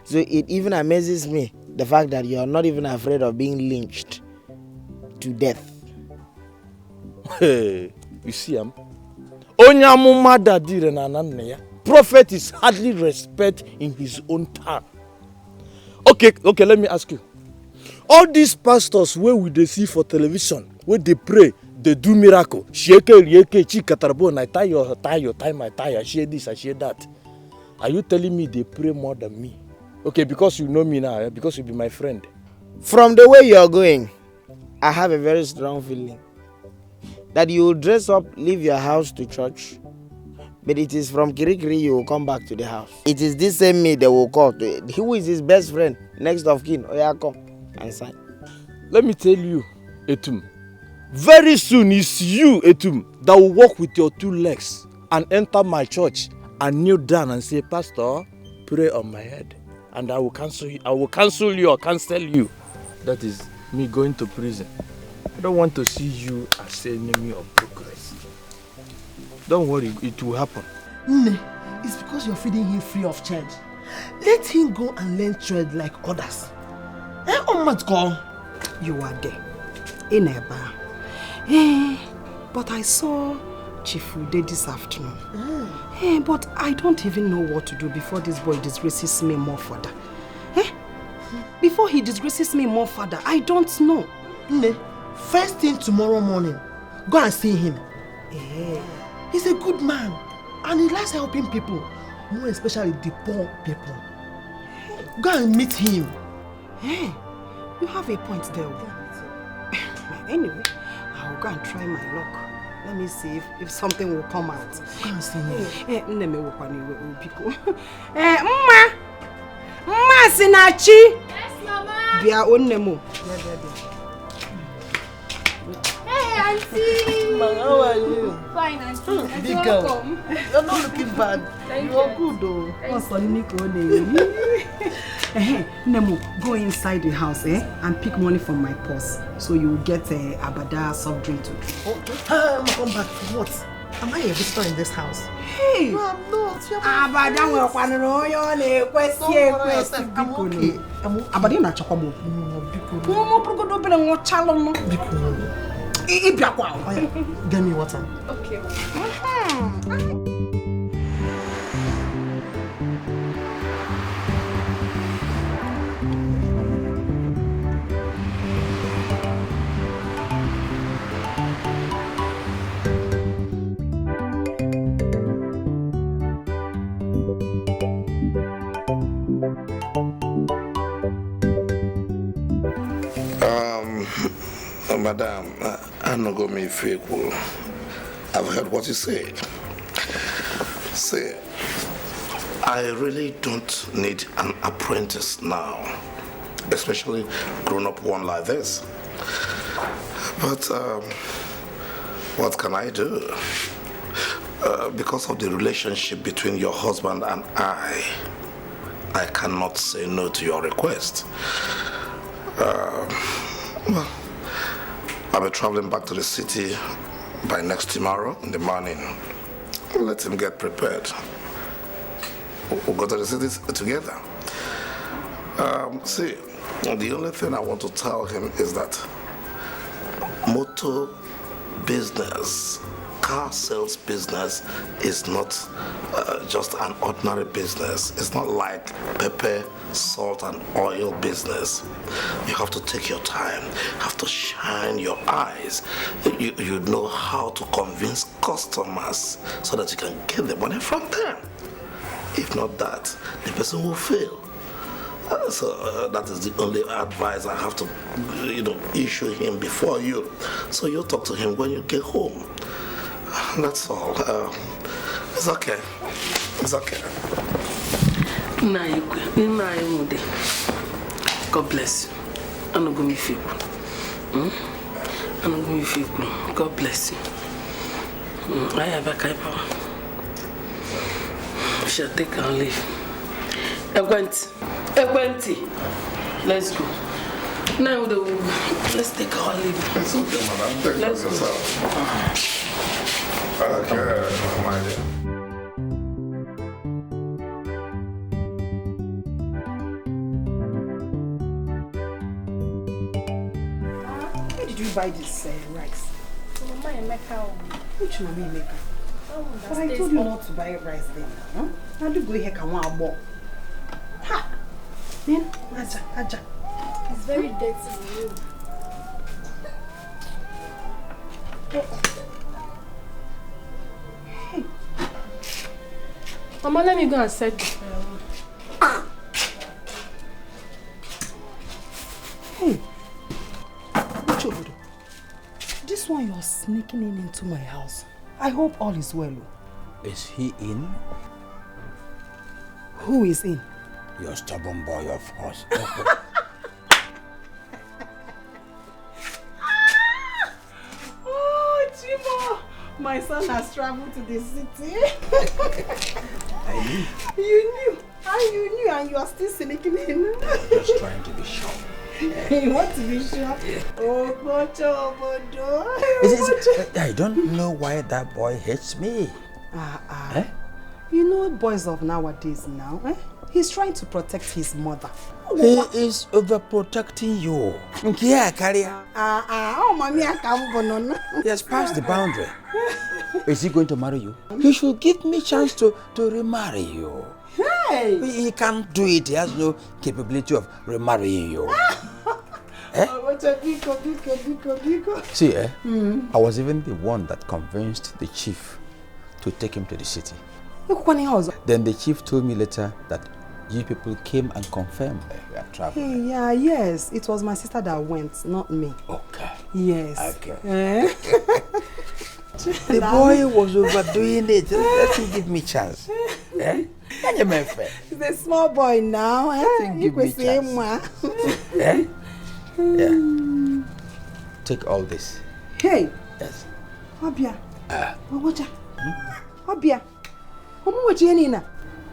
So it even amazes me, the fact that you're not even afraid of being lynched to death. Hey, you see, prophet is hardly respect in his own town. Okay, let me ask you. All these pastors where we they see for television, where they pray, they do miracle. Shake, chikatarbo, I tie my tie, I share this, I share that. Are you telling me they pray more than me? Okay, because you know me now, because you be my friend. From the way you're going, I have a very strong feeling that you will dress up, leave your house to church, but it is from Kirikiri you will come back to the house. It is this same me they will call. Who is his best friend, next of kin? Oh yeah, come and sign. Let me tell you, Etum. Very soon it's you, Etum, that will walk with your 2 legs and enter my church and kneel down and say, Pastor, pray on my head. And I will cancel you. I will cancel you or cancel you. That is me going to prison. I don't want to see you as enemy of progress. Don't worry, it will happen. Nne, it's because you're feeding him free of charge. Let him go and learn trade like others. You are there. In Eba. But I saw Chief Ude this afternoon. But I don't even know what to do before this boy disgraces me more further. Before he disgraces me more further, I don't know. Nne, first thing tomorrow morning, go and see him. He's a good man and he likes helping people, more especially the poor people. Go and meet him. You have a point there. Anyway, I'll go and try my luck. Let me see if something will come out. Go and see him. Mma Sinachi. Yes, Mama. Bia onnemo. Hey, Auntie. Mama, how are you? Fine, Auntie. Big girl. You're not looking bad. Thank you are good though. Nemo, go inside the house and pick money from my purse. So you will get a abada soft drink to drink. Okay. I'm come back for what? Am I a visitor in this house? Hey! No, I'm not. Abada will find I'm okay. Abada na chakwamo. Get me water. Okay. Madam, I'm not going to be faithful. I've heard what you said. See, I really don't need an apprentice now, especially grown-up one like this. But what can I do? Because of the relationship between your husband and I cannot say no to your request. Well, I'll be traveling back to the city by next tomorrow in the morning. Let him get prepared. We'll go to the city together. See, the only thing I want to tell him is that motor business, car sales business is not just an ordinary business. It's not like pepper, salt and oil business. You have to take your time, have to shine your eyes. You know how to convince customers so that you can get the money from them. If not that, the person will fail. So that is the only advice I have to, issue him before you. So you talk to him when you get home. That's all. It's okay. It's okay. God bless you. I'm not going to feel good. I'm not going to feel good. God bless you. I have a kaipa. We shall take our leave. Egwenti. Let's go. Now let's take our leave. It's okay, madam. Take care of yourself. Okay, my dear. Where did you buy this rice? Mama Emeka. Which Mama Emeka? But I told you not to buy rice then. Huh? How do you go here? Come on, boy. Ha! Then, Aja. It's very dirty. Hey. Mama, let me go and set the Hey. This one you're sneaking into my house. I hope all is well. Is he in? Who is in? Your stubborn boy, of course. Oh, Chimo! My son has traveled to the city. I knew. You knew, and you are still sneaking in. Just trying to be sure. You want to be sure? Oh, Bojo, Bojo. I don't know why that boy hates me. Eh? You know boys of nowadays now, eh? He's trying to protect his mother. He is overprotecting you. Yeah, Karia. Oh, mommy, I can't. He has passed the boundary. Is he going to marry you? He should give me chance to remarry you. Hey! He can't do it. He has no capability of remarrying you. Eh? See, I was even the one that convinced the chief to take him to the city. Then the chief told me later that you people came and confirmed that you are traveling. Hey, yes. It was my sister that went, not me. Okay. Yes. Okay. The boy was overdoing it. Let him give me chance. Eh? He's a small boy now. Give me chance. Eh? Yeah. Take all this. Hey. Yes. Obia. Obia.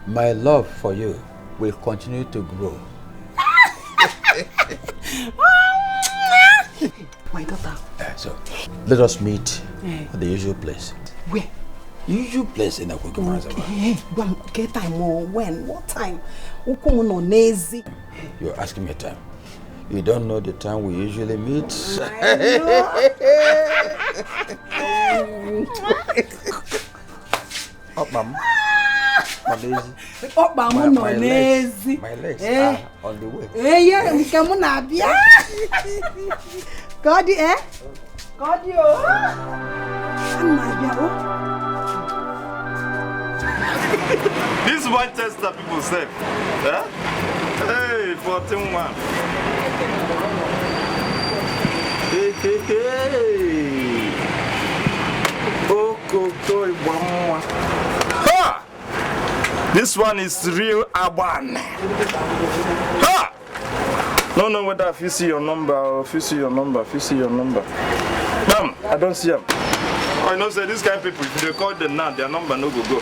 My love for you will continue to grow. My daughter. So, let us meet at the usual place. Where? Usual place in Akwikumaza. Get time or when? What time? You're asking me a time. You don't know the time we usually meet. Up, ma'am. My legs are on the way. This Manchester people say, huh? Hey, 14-1. Hey. Oh, ha! This one is real Aban. Ha! No, whether if you see your number or if you see your number. Ma'am, I don't see him. I know say this kind of people, if they call them now, their number no go.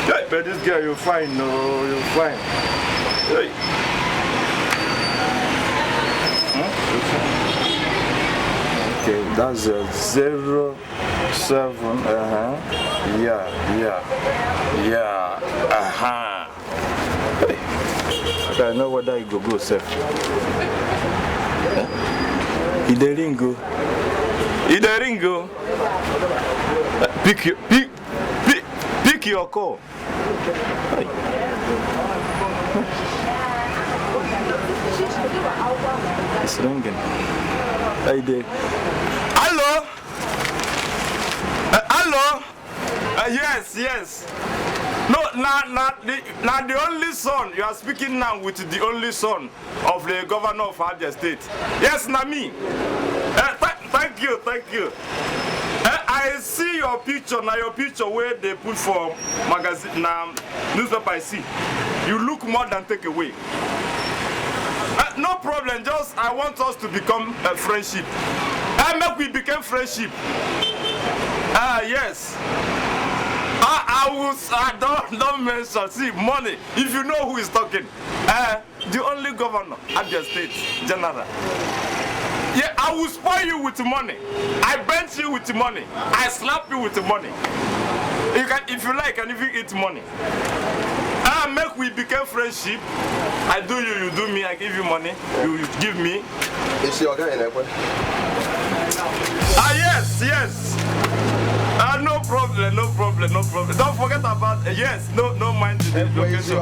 Hey, but this girl, you're fine, no, you're fine. Hey. Okay, that's 07. Yeah. Hey. I know whether you go safe. Ide ringo. Pick your call. It's ringing. Hey there. Hello? Hello? Yes. No, not the only son. You are speaking now with the only son of the governor of Abia State. Yes, Nami. Thank you. I see your picture, now your picture where they put for magazine, newspaper I see. You look more than take away. No problem, just I want us to become a friendship. Make we become friendship. Yes. Don't mention, see, money. If you know who is talking. The only governor at the state, general. Yeah, I will spoil you with money. I bench you with money. I slap you with money. You can, if you like, and if you eat money. Make we become friendship. I do you, you do me. I give you money. You give me. Is your guy in there? Yes. No problem. Don't forget about yes. No mind the location. Is your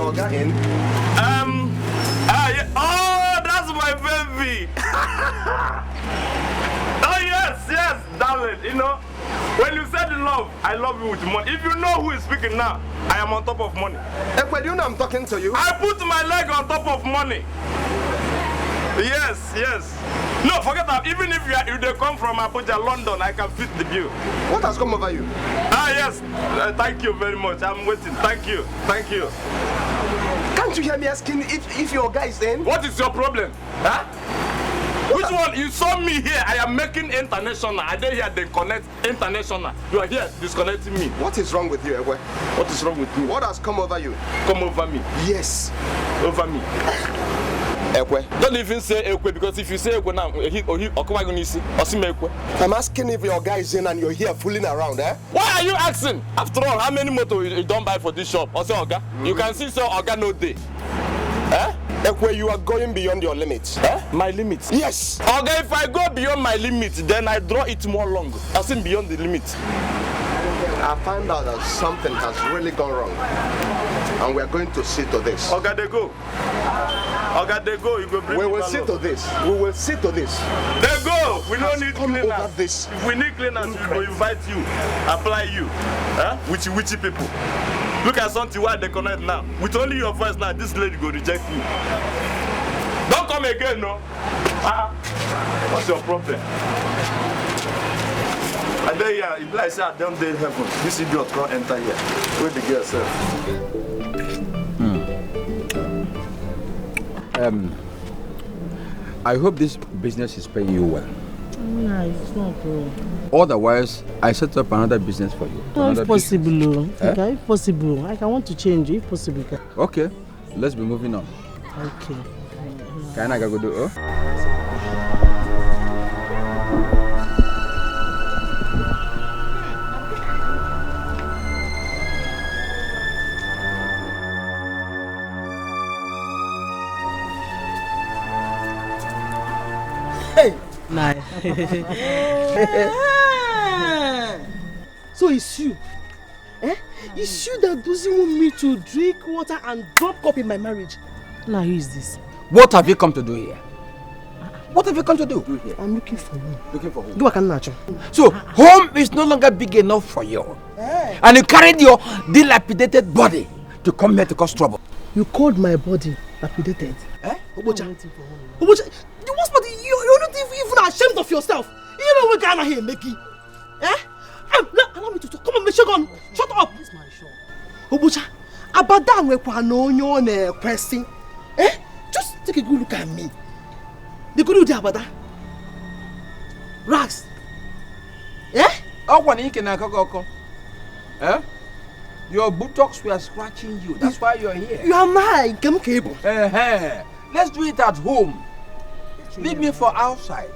organ in? Yeah. Oh, that's my baby. Oh yes, darling. You know, when you said love, I love you with money. If you know who is speaking now, I am on top of money. But you know I'm talking to you. I put my leg on top of money. Yes. No, forget that. Even if they come from Abuja, London, I can fit the bill. What has come over you? Yes. Thank you very much. I'm waiting. Thank you. Can't you hear me asking if your guy is in? What is your problem? Huh? Which one? You saw me here. I am making international. I did here. They connect international. You are here disconnecting me. What is wrong with you, Ewe? What is wrong with me? What has come over you? Come over me. Yes. Over me. Ekwe. Don't even say Ekwe, because if you say Ekwe now, I'm asking if your guy is in and you're here fooling around, eh? Why are you asking? After all, how many motor you don't buy for this shop? Also, Oga, you can see so Oga no day. Eh? Ekwe, you are going beyond your limits. Eh? My limits? Yes. Oga, if I go beyond my limits, then I draw it more long. I think beyond the limit. I find out that something has really gone wrong. And we're going to see to this. Oga, they go. Oga, they go. You go bring we will see to this. We will see to this. They go. We don't need cleaners. This. If we need cleaners, we will invite you, apply you. Huh? Witchy people. Look at something why they connect now. With only your voice now, this lady go reject you. Don't come again, no. What's your problem? I bet yeah, if I say I don't dare heaven, this idiot can't enter here. Where the girl self? I hope this business is paying you well. No, it's not, bro. Otherwise, I set up another business for you. No, if possible, Eh? okay, if possible. I want to change, if possible. Okay, let's be moving on. Okay. Can I go do? Oh? Nah. So it's you. Eh? It's you that doesn't want me to drink water and drop cup in my marriage. Now who is this? What have you come to do here? What have you come to do here? I'm looking for home. Looking for who? Do I can natural. So, home is no longer big enough for you. Eh? And you carried your dilapidated body to come here to cause trouble. You called my body dilapidated. Eh? Obocha. Obocha, the worst part, you're not even ashamed of yourself. You know what Ghana here making? Eh? Allow me to talk. Come on, Michigan. Shut up. This is my show. Obocha, Abadan we kwano on question. Eh? Just take a good look at me. The good do Abada. Rags. Eh? Oh, when you can go. Eh? Your buttocks were scratching you. That's why you're here. You are my cable. Let's do it at home. Leave me for outside.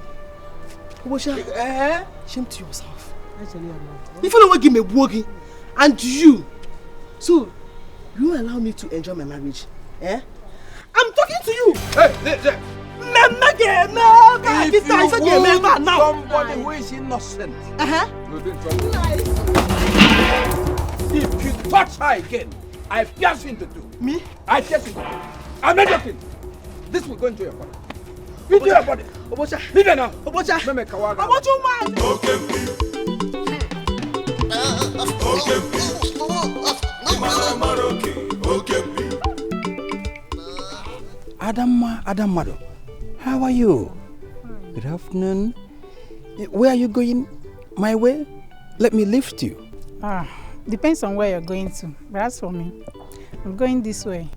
Obocha, shame to yourself. If you don't give me working, and you, so you allow me to enjoy my marriage, eh? I'm talking to you. Hey. If you wound somebody who is innocent, you'll be in trouble. If you touch her again, I pierce you into two. Me? I pierce you into two. I'm not joking. This will go into your body. Into your body. Obocha. Leave it now. Obocha. I want you, man. Adamado, how are you? Good afternoon. Where are you going? My way? Let me lift you. Depends on where you're going to. But as for me, I'm going this way.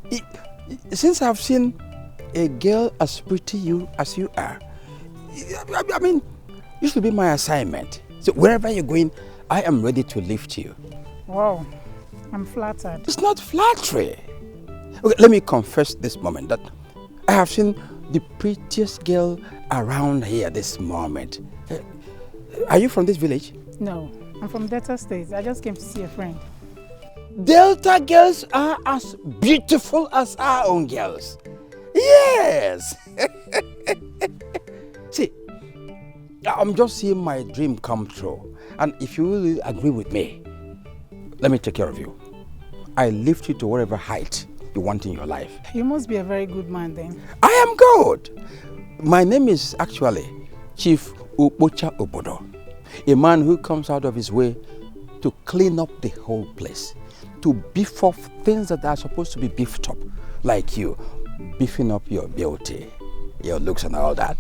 Since I've seen a girl as pretty as you are, I mean, you should be my assignment. So wherever you're going, I am ready to lift you. Wow, I'm flattered. It's not flattery. Okay, let me confess this moment that I have seen the prettiest girl around here this moment. Are you from this village? No, I'm from Delta State. I just came to see a friend. Delta girls are as beautiful as our own girls. Yes! See, I'm just seeing my dream come true. And if you will agree with me, let me take care of you. I lift you to whatever height you want in your life. You must be a very good man then. I am good. My name is actually Chief Upocha Obodo, a man who comes out of his way to clean up the whole place, to beef up things that are supposed to be beefed up, like you, beefing up your beauty, your looks and all that.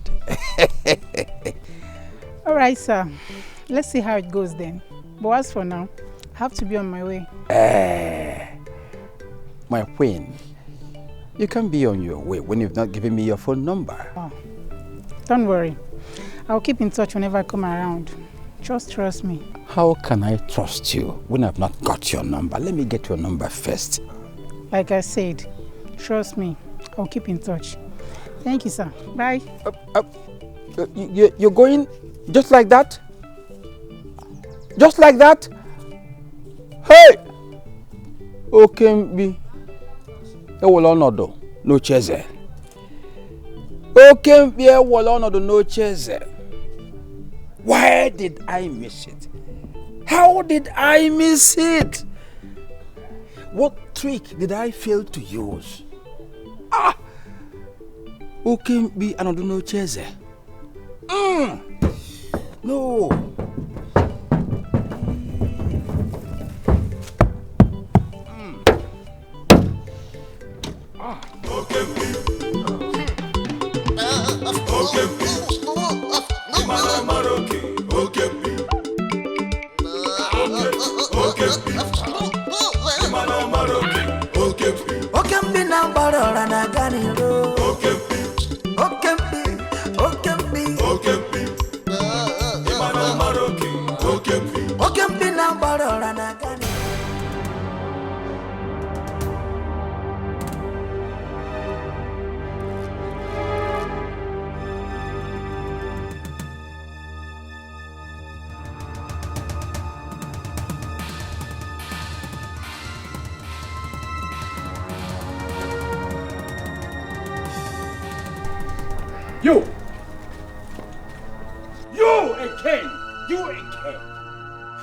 All right, sir. Let's see how it goes then. But as for now, I have to be on my way. My queen, you can't be on your way when you've not given me your phone number. Oh, don't worry. I'll keep in touch whenever I come around. Just trust me. How can I trust you when I've not got your number? Let me get your number first. Like I said, trust me. I'll keep in touch. Thank you, sir. Bye. You're going just like that? Just like that? Hey! Okembi. Ewolonodo no cheze. Okembi ewolonodo no cheze. Why did I miss it? How did I miss it? What trick did I fail to use? Okembi anodo no cheze. No. Okembi na barora na ganiro. Okembi. Okembi na barora na ganiro.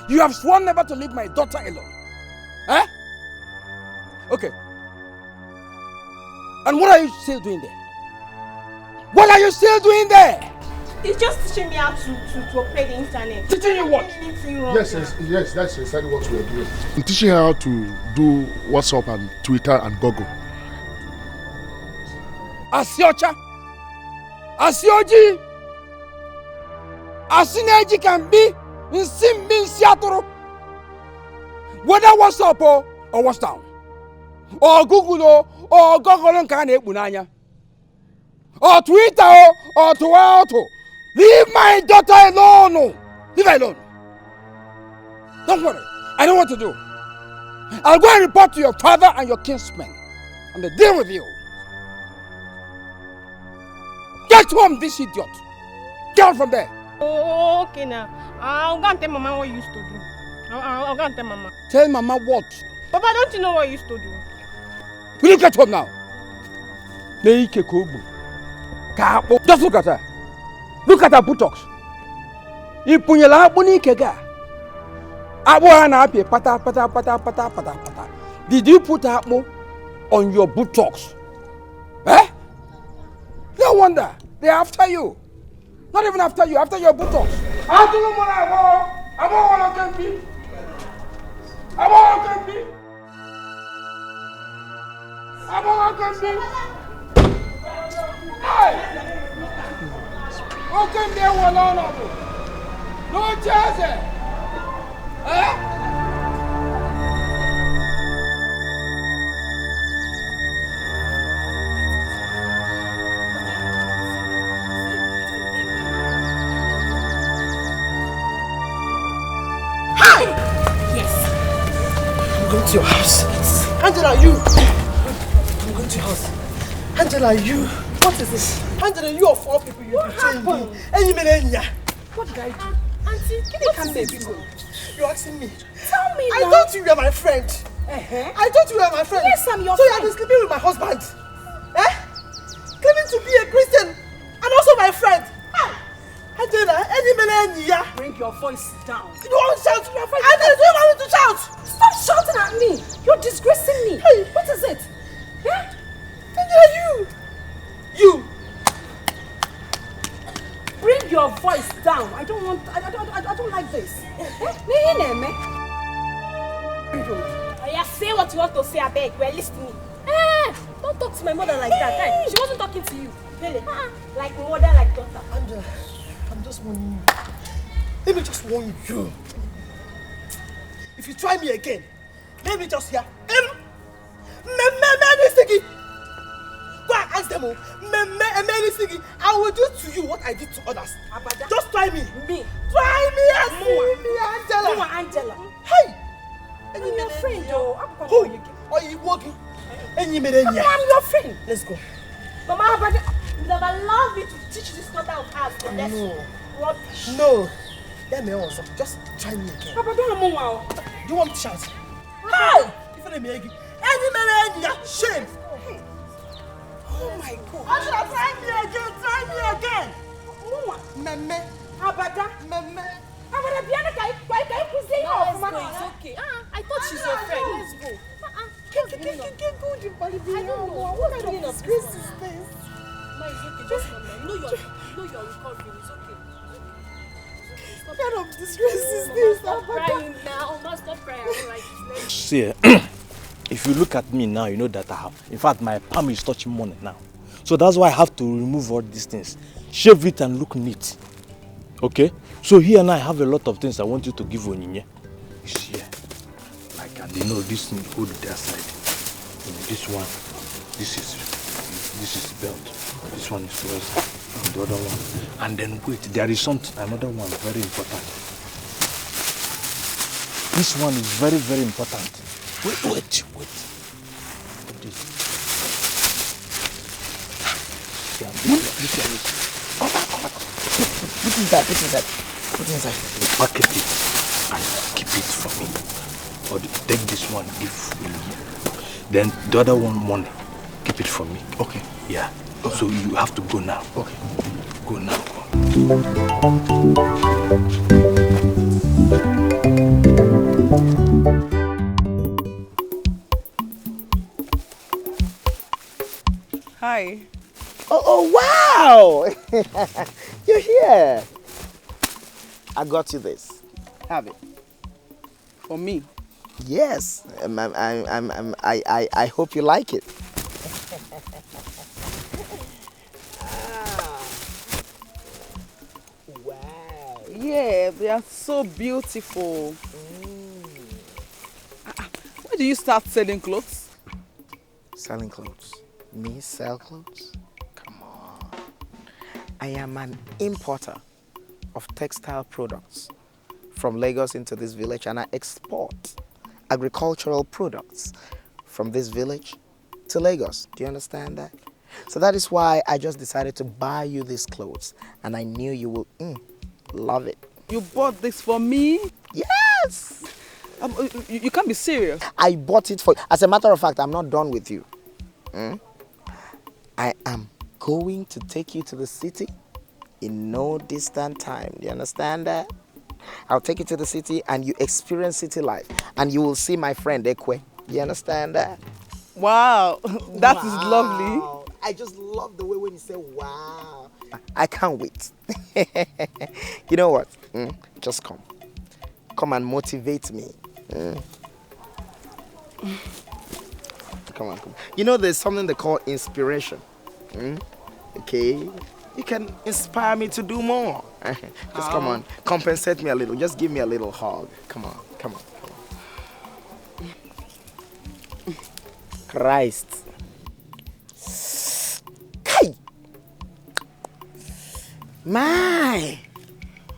You have sworn never to leave my daughter alone. Eh? Okay. And what are you still doing there? What are you still doing there? He's just teaching me how to operate the internet. Teaching you what? Yes, that's exactly what we are doing. I'm teaching her how to do WhatsApp and Twitter and Google. Asiocha, Asioji, Asineji can be in Simbin Siatoro. Whether WhatsApp or WhatsApp, or Google or Google can Bunanya, or Twitter or Twitter. Leave my daughter alone. Leave her alone. Don't worry. I know what to do. I'll go and report to your father and your kinsmen, and they deal with you. Get home, this idiot. Get out from there. Oh, okay now. I'll go and tell Mama what you used to do. I'll go and tell Mama. Tell Mama what? Papa, don't you know what you used to do? Will you get home now? Just look at her. Look at her buttocks. Ipunyela abuni kega. Abo na api pata. Did you put her on your buttocks? Eh? No wonder. They're after you. Not even after you, after your buttocks. Okay, there were none of you. No chance. Eh? Hi! Yes. I'm going to your house. Angela, you. I'm going to your house. Angela, you. What is this? Angela, you of all people, you betrayed me. What did I do? Auntie, what is it? You're asking me. Tell me now. I thought you were my friend. I thought you were my friend. Yes, I'm your friend. So you have been sleeping with my husband. Claiming to be a Christian and also my friend. Angela, bring your voice down. You won't shout to my friend. Angela, do you want me to shout? Stop shouting at me. You're disgracing me. Hey. What is it? Angela, you. Bring your voice down. I don't like this. Yeah, say what you want to say, I beg. We're listening. Don't talk to my mother like that. She wasn't talking to you. Really? Like mother, like daughter. Angela, I'm just warning you. Let me just warn you. If you try me again, let me just hear. Go and ask them. I will do to you what I did to others. Abada. Just try me. Me. Try me and see me, Angela. You are Angela. Hey. I'm your friend, though. Who? Are you walking? I'm your friend. Let's go. Mama, never allowed me to teach this daughter of ours the lesson. No. Rubbish. No. Let me also just try me again. Papa, don't move out. Do you want me to shout? Hey! If let me again. Any man, shame. Oh my God. I should have tried me again. Try me again. Meme. Abada. Meme. Abada, Bianca, why can't you say No, off? let's go. It's okay. I thought she's your friend. Let's go. Get good, I don't know. What kind of disgrace is this? Ma, it's okay. Just come down. You know you're recovering. It's okay. What kind of disgrace is this? Stop crying now. Ma, stop crying. Like, See, if you look at me now, you know that I have. In fact, my palm is touching money now. So that's why I have to remove all these things. Shave it and look neat. Okay? So here now I have a lot of things I want you to give Onyinye. You see here. Like, and you know, this thing, hold their side. You know, this one, this is belt. This one is yours. And the other one. And then wait, there is another one very important. This one is very, very important. Wait. This. Yeah, this one is. Put inside. Packet it and keep it for me. Or take this one if you. Then the other one, money. Keep it for me. Okay. Yeah. So you have to go now. Okay. Go now. Hi. Oh, wow! You're here. I got you this. Have it. For me? Yes. I hope you like it. Wow. Yeah, they are so beautiful. Where do you start selling clothes? Selling clothes? Me sell clothes? Come on. I am an importer of textile products from Lagos into this village, and I export agricultural products from this village to Lagos. Do you understand that? So that is why I just decided to buy you these clothes, and I knew you will love it. You bought this for me? Yes! You can't be serious. I bought it for you. As a matter of fact, I'm not done with you. I am going to take you to the city in no distant time. Do you understand that? I'll take you to the city and you experience city life. And you will see my friend Ekwe. Do you understand that? Wow, that is lovely. I just love the way when you say wow. I can't wait. You know what? Just come. Come and motivate me. Come on. You know there's something they call inspiration. Okay? You can inspire me to do more. Just come on. Compensate me a little. Just give me a little hug. Come on. Christ. Kai! My!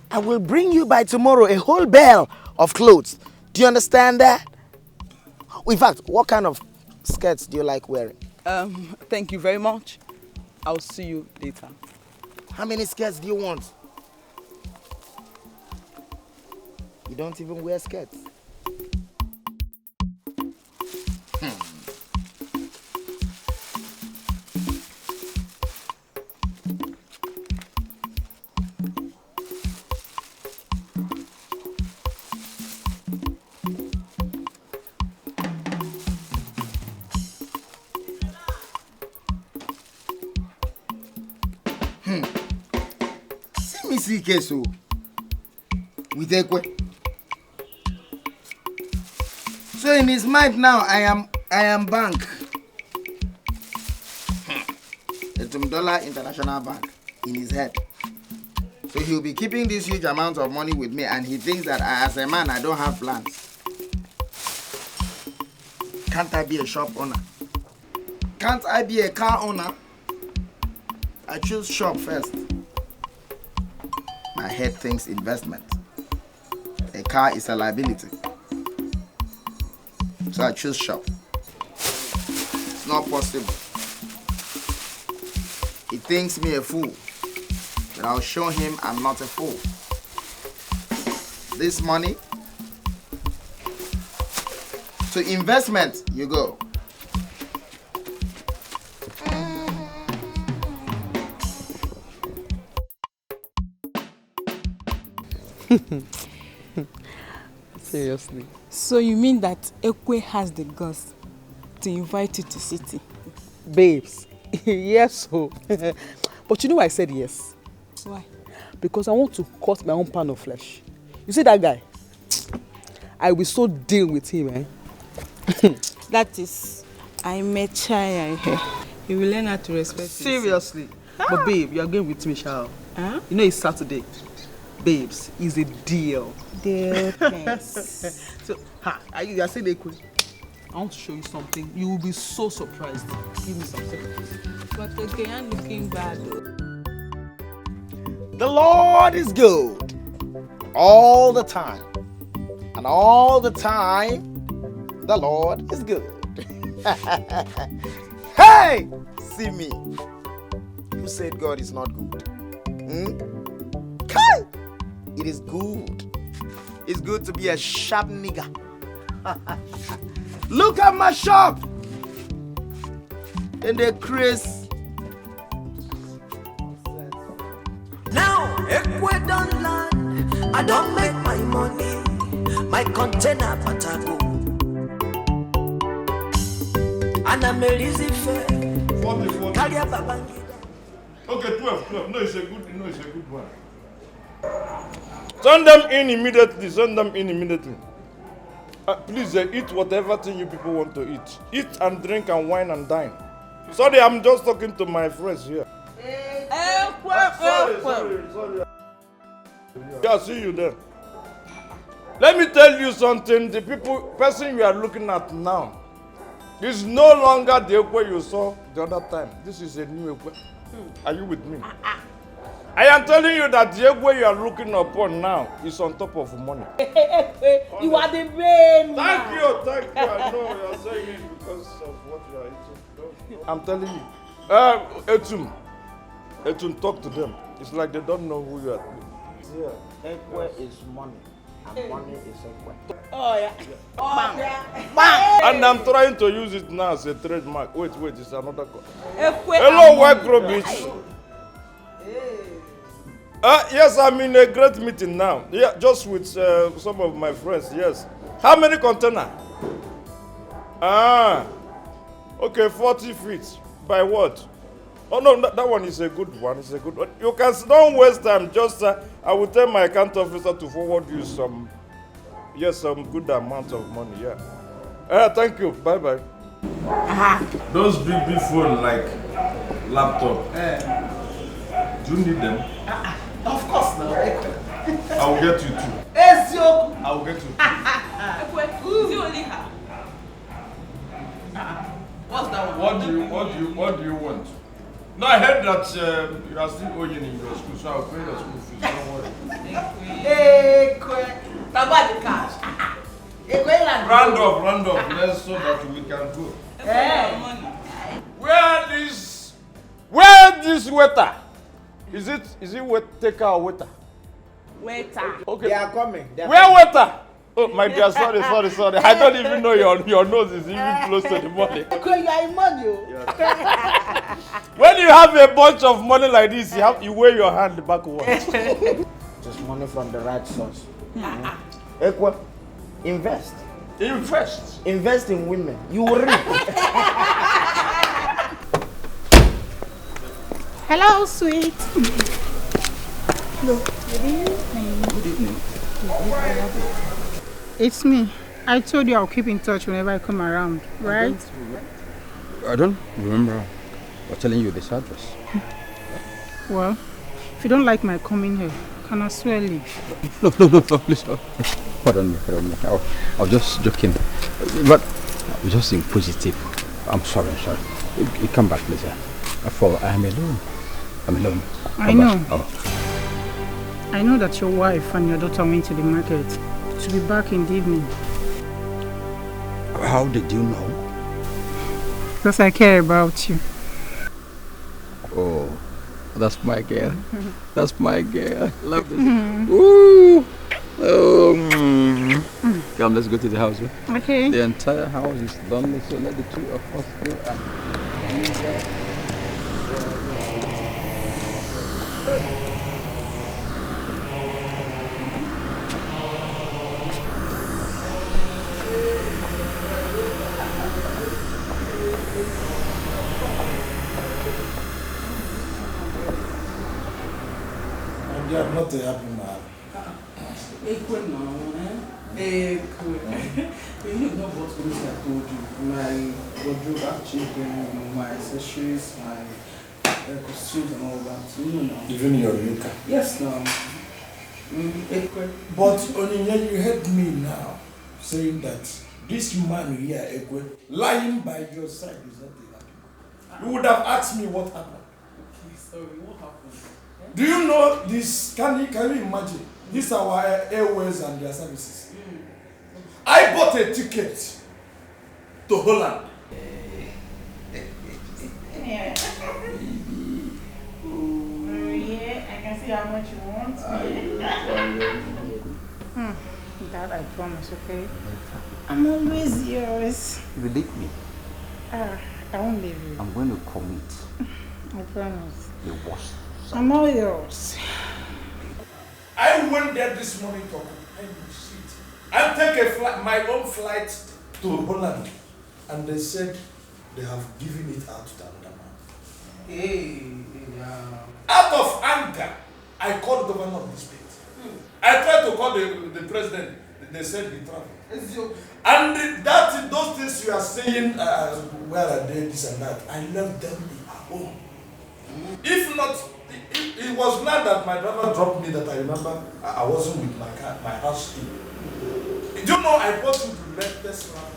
I will bring you by tomorrow a whole bale of clothes. Do you understand that? In fact, what kind of skirts do you like wearing? Thank you very much. I'll see you later. How many skirts do you want? You don't even wear skirts. So with Ekwe. So in his mind now, I am bank. The $2 International Bank in his head. So he'll be keeping this huge amount of money with me, and he thinks that as a man I don't have plans. Can't I be a shop owner? Can't I be a car owner? I choose shop first. My head thinks investment. A car is a liability. So I choose shop. It's not possible. He thinks me a fool, but I'll show him I'm not a fool. This money, to investment you go. Seriously. So you mean that Ekwe has the guts to invite you to city? Babes, yes. So. But you know why I said yes? Why? Because I want to cut my own pound of flesh. You see that guy? I will so deal with him, eh? That is, I met Chaya here. You will learn how to respect. Seriously. But babe, you are going with me, Shao. Huh? You know it's Saturday. Babes, it's a deal. Deal, thanks. So, you are saying Ekwe. I want to show you something. You will be so surprised. Give me some seconds. But again, I'm looking bad. The Lord is good all the time. And all the time, the Lord is good. Hey! See me. Who said God is not good? Kai! It is good. It's good to be a sharp nigger. Look at my shop. And the Chris. Now, Ekwe don't land. I don't make my money. My container patago. And I'm a lazy fair. 40. Kalia Babangida. Okay, 12. No, it's a good one. Send them in immediately. Please eat whatever thing you people want to eat. Eat and drink and wine and dine. Sorry, I'm just talking to my friends here. Sorry. Yeah, see you then. Let me tell you something. The person you are looking at now is no longer the Ekwe you saw the other time. This is a new Ekwe. Are you with me? I am telling you that the Ekwe you are looking upon now is on top of money. You are the brain. Thank you. I know you are saying it because of what you are eating. I'm telling you. Etum, talk to them. It's like they don't know who you are. Yeah, Ekwe is money. And money is Ekwe. Oh, yeah. Bang. And I'm trying to use it now as a trademark. Wait, it's another call. Hello, White Beach. Yes, I'm in a great meeting now. Yeah, just with some of my friends, yes. How many containers? Okay, 40 feet. By what? Oh no, that one is a good one. It's a good one. You can don't waste time. Just I will tell my account officer to forward you some good amount of money. Yeah. Thank you. Bye bye. Those big phone like laptop. Do you need them? Of course not. I will get you two. I will get you two. Is it only her? What's that one? What do you want? No, I heard that you are still owing in your school, so I'll pay your school fees. Don't worry. Tabali cash. Round up, let's so that we can go. Where this waiter? Is it taker or waiter? Waiter. Okay. They are coming. Where waiter? Oh my dear, sorry. I don't even know your nose is even close to the money. You are in money. When you have a bunch of money like this, you weigh your hand backwards. Just money from the right source. Ekwe, invest. Invest in women. You will reap. Hello, sweet. Hello. Good evening. It's me. I told you I'll keep in touch whenever I come around, right? I don't remember telling you this address. Well, if you don't like my coming here, can I swear leave? No, please. Pardon me. I was just joking. But I was just inquisitive. I'm sorry. You come back, please. I am alone. I know. I know that your wife and your daughter went to the market to be back in the evening. How did you know? Because I care about you. Oh, that's my girl. That's my girl. Love this. Woo! Oh, come, let's go to the house. Right? Okay. The entire house is lonely, so let the two of us go and. I'm not a happy man. Ekwe now, Ekwe. You know what things I told you. My wardrobe actually, my accessories, my costumes and all that. You know now. Even your yuka. Yes, now. Ekwe. But Onyinye, you heard me now saying that this man here, Ekwe, lying by your side is not a happy man. You would have asked me what happened. Okay, sorry, what happened? Do you know this? Can you imagine? These are our airways and their services. I bought a ticket to Holland. Yeah. Oh, yeah, I can see how much you want. Dad, I promise, okay? I'm always yours. You leave me. I won't leave you. I'm going to commit I promise. the worst. I'm all yours. I went there this morning to occupy my seat. I take my own flight to Holland, and they said they have given it out to another man. Hey, Out of anger, I called the governor of the state. I tried to call the president. They said he traveled. And those things you are saying, where are they, this and that, I left them at home. If not, it was not that my driver dropped me that I remember I wasn't with my car, my house key. Do you know I bought you the latest laptop?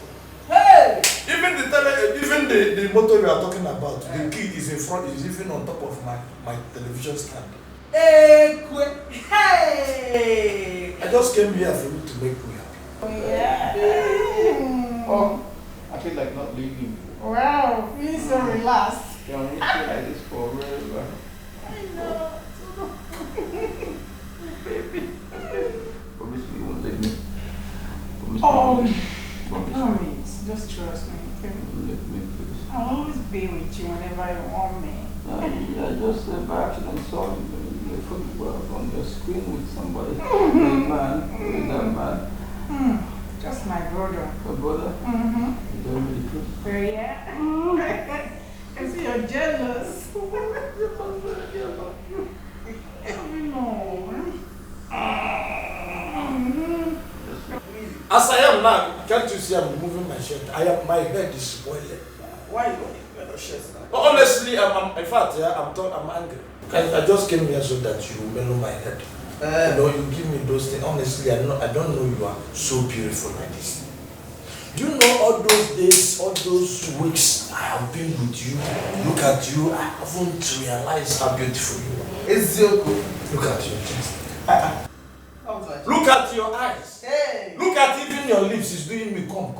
Hey! Even the motor we are talking about, the key is in front, is even on top of my television stand. Hey! I just came here for you to make me happy. Oh, yeah. Oh, I feel like not leaving. Wow, feeling so relaxed. Can we stay like this forever? I know. Baby. Promise me you won't leave me. Promise. Just trust me, okay? Let me, please. I'll always be with you whenever you want me. I just by accident saw the photograph on your screen with somebody. With that man. Just my brother. Your brother? Mm-hmm. Is that really true? Very yeah. I see you're jealous. As I am now, can't you see I'm removing my shirt? My head is spoiling. Why you wear your shirt now? Honestly, I'm angry. I just came here so that you mellow my head. You give me those things. Honestly, I don't know you are so beautiful like this. Do you know all those days, all those weeks I have been with you? Look at you, I haven't realized how beautiful you are. Ezioku. Look at your chest. Look at your eyes. Hey. Look at even your lips. It's doing me come.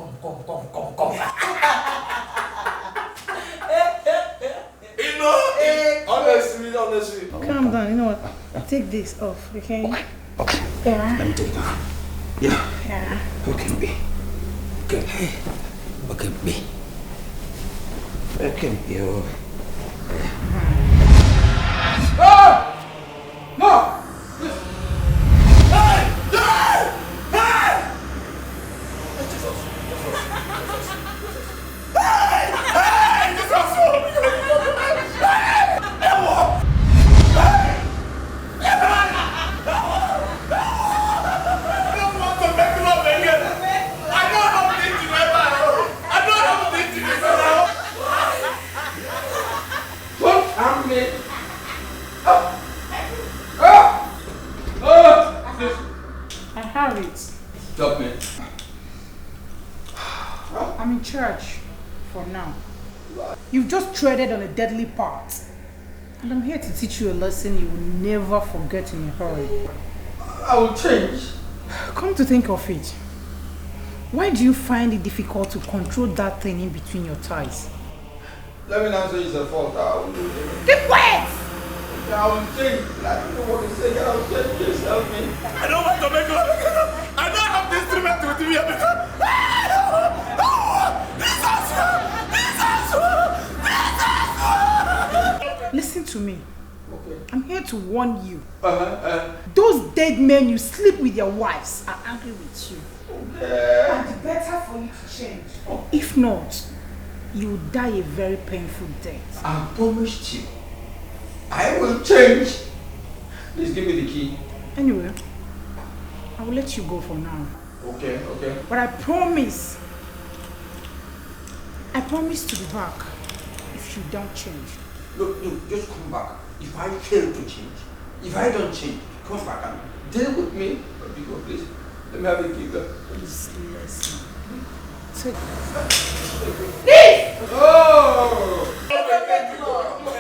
You know, honestly. Calm down, you know what? Take this off, okay? Okay. Yeah. Let me take it off. Yeah. Okay, B. Okay, B. Okay, B. No! I have it. Stop me. I'm in charge for now. You've just treaded on a deadly path. And I'm here to teach you a lesson you will never forget in a hurry. I will change. Come to think of it, why do you find it difficult to control that thing in between your thighs? Let me not say it's a fault. I will do it. Keep quiet! I will change. Like you know what to say. I will change. Please help me. I don't want to make love. I don't have the instrument with me. Listen to me. Okay. I'm here to warn you. Those dead men you sleep with your wives are angry with you. Okay. And it's better for you to change. If not, you will die a very painful death. I promised you. I will change. Please give me the key. Anyway, I will let you go for now. Okay, okay. But I promise to be back if you don't change. Look, just come back. If I fail to change, if I don't change, come back and deal with me. Because please, let me have a key. Please listen. Take this! Oh! Take everything, go to my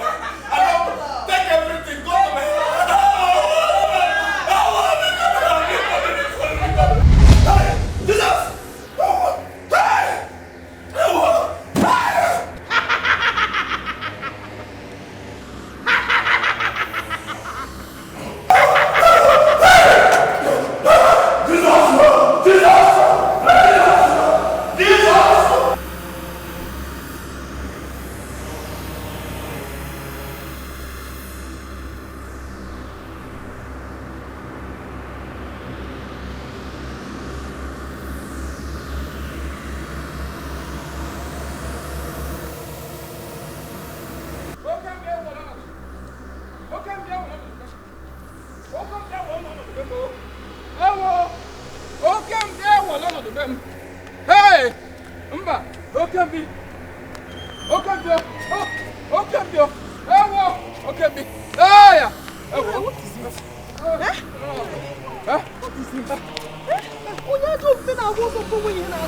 Hey! Mba! Okambi! Okambi! Okambi! Ewo! Okambi! Aya! Ewo! What is it? What is it? Onye don't think I was up when you now.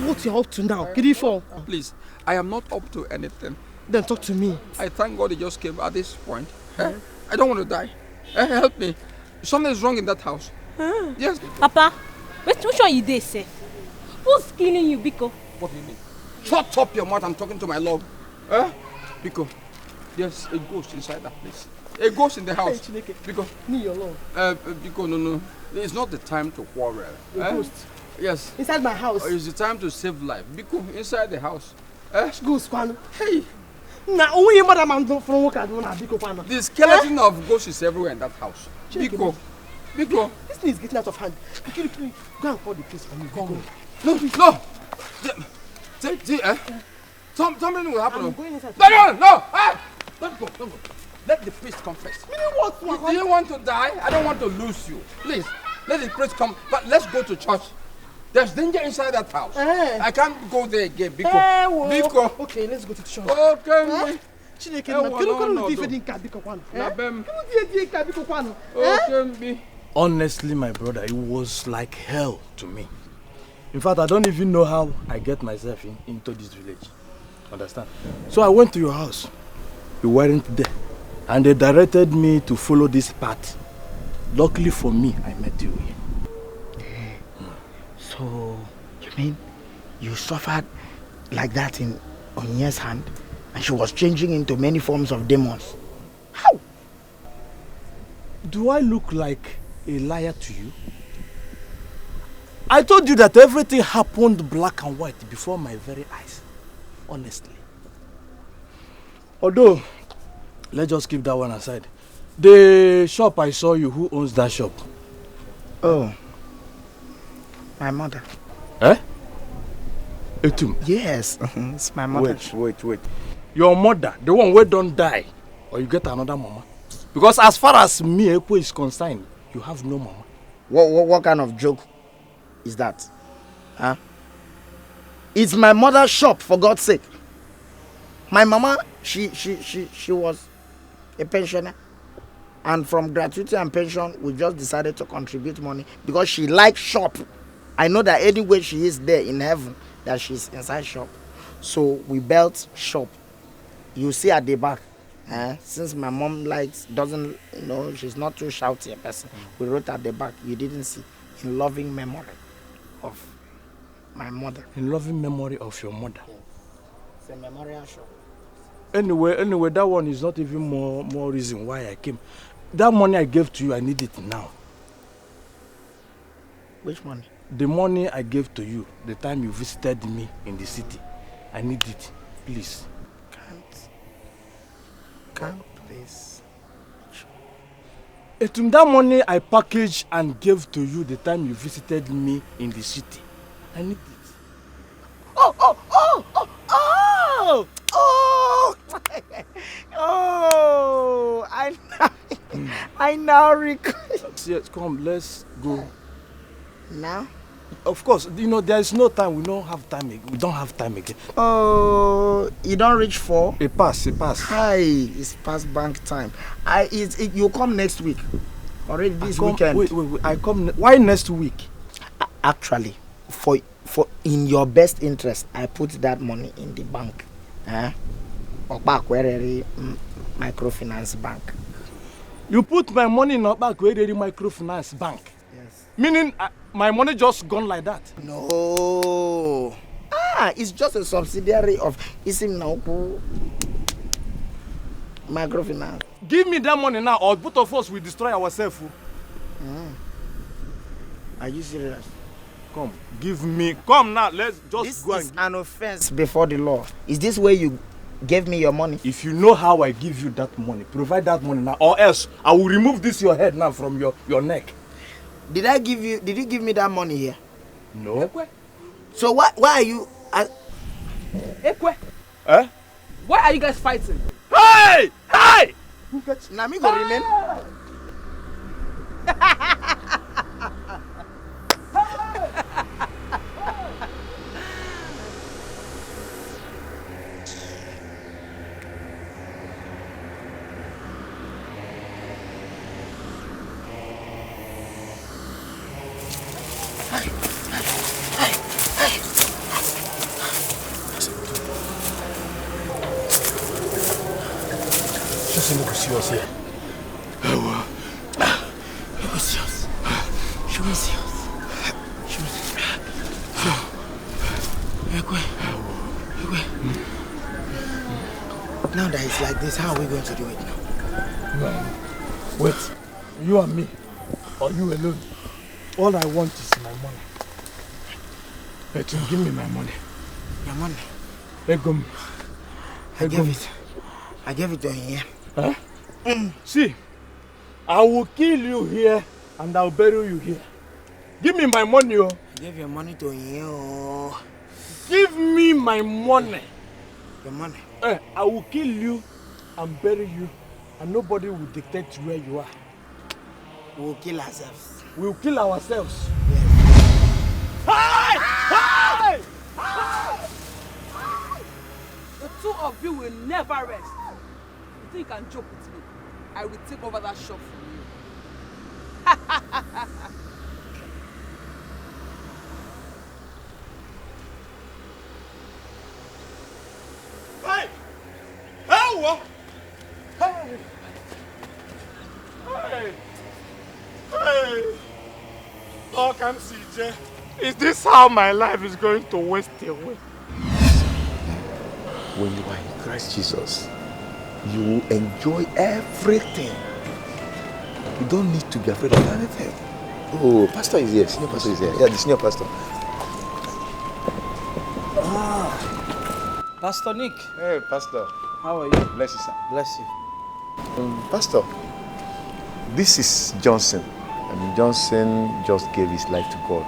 What you're up to now, Kidifo? Please, I am not up to anything. Then talk to me. I thank God it just came at this point. I don't want to die. Help me. Something is wrong in that house. Yes. Papa, which one you dey say? Who's killing you, Biko? What do you mean? Shut up your mouth, I'm talking to my love. Biko, there's a ghost inside that place. A ghost in the house. Hey, Chineke. Biko. Me alone. Biko, no. It's not the time to quarrel. A ghost? Yes. Inside my house? It's the time to save life. Biko, inside the house. Ghost, Kwano. Hey. Now, only your mother man from work at Biko, Kwano. The skeleton of ghosts is everywhere in that house. Biko. Biko. This thing is getting out of hand. Please, go and call the police for me. Go. No. Something will happen. I'm going inside. No! Don't go. Let the priest confess. What? Do you want to die? I don't want to lose you. Please, let the priest come. But let's go to church. There's danger inside that house. I can't go there again. Biko. Okay, let's go to church. Okay. Honestly, my brother, it was like hell to me. In fact, I don't even know how I get myself into this village. Understand? So I went to your house. You weren't there. And they directed me to follow this path. Luckily for me, I met you here. So, you mean you suffered like that in Onye's hand? And she was changing into many forms of demons? How? Do I look like a liar to you? I told you that everything happened black and white before my very eyes. Honestly. Although, let's just keep that one aside. The shop I saw you, who owns that shop? Oh. My mother. Eh? Etum? Yes, it's my mother. Wait. Your mother, the one who don't die, or you get another mama? Because as far as me, Ekwe is concerned, you have no mama. What kind of joke is that? Huh? It's my mother's shop, for God's sake. My mama, she was a pensioner. And from gratuity and pension, we just decided to contribute money because she likes shop. I know that anywhere she is there in heaven, that she's inside shop. So we built shop. You see at the back, since my mom doesn't, she's not too shouty a person. We wrote at the back, you didn't see, in loving memory of my mother. In loving memory of your mother. It's a memorial shop. Anyway, that one is not even more reason why I came. That money I gave to you, I need it now. Which money? The money I gave to you the time you visited me in the city. I need it, please. Can't, please. That money I packaged and gave to you the time you visited me in the city. I need it. Oh, I now recall. Yes, come, let's go. Now? Of course, there is no time. We don't have time again. Oh, you don't reach 4? It pass. Hi, it's past bank time. You come next week. Already this weekend. Wait, I come. Why next week? Actually, for in your best interest, I put that money in the bank. Okbakwere Microfinance Bank. You put my money in Okbakwere Microfinance Bank? Yes. Meaning my money just gone like that? No. It's just a subsidiary of Isim Nauku Microfinance. Give me that money now, or both of us will destroy ourselves. Are you serious? Come, give me. Come now, let's just go. This is an offense before the law. Is this where you gave me your money? If you know how I give you that money, provide that money now, or else I will remove this your head now from your neck. Did you give me that money here? No. Ekwe. So why are you... Ekwe. Why are you guys fighting? Hey! Now me go remain. Look serious here. Look serious. Show me serious. Ekwe. Now that it's like this, how are we going to do it now? Wait. You and me, or you alone? All I want is my money. Beto, give me my money. Your money? Egom. I gave it to him here. Huh? See, I will kill you here and I'll bury you here. Give me my money, oh. I gave your money to him, oh. Give me my money. Your money? I will kill you and bury you, and nobody will dictate where you are. We'll kill ourselves. We'll kill ourselves. Yes. Hey! The two of you will never rest. You think you can joke with me? I will take over that shop from you. Hey! Hey! Hey! Hey! Hey! Oh, can see, Jay. Is this how my life is going to waste away? When you are in Christ Jesus, you will enjoy everything. You don't need to be afraid of anything. Oh, pastor is here. Senior pastor is here. Yeah, the senior pastor. Pastor Nick. Hey, pastor. How are you? Bless you, sir. Bless you. Pastor, this is Johnson. Johnson just gave his life to God.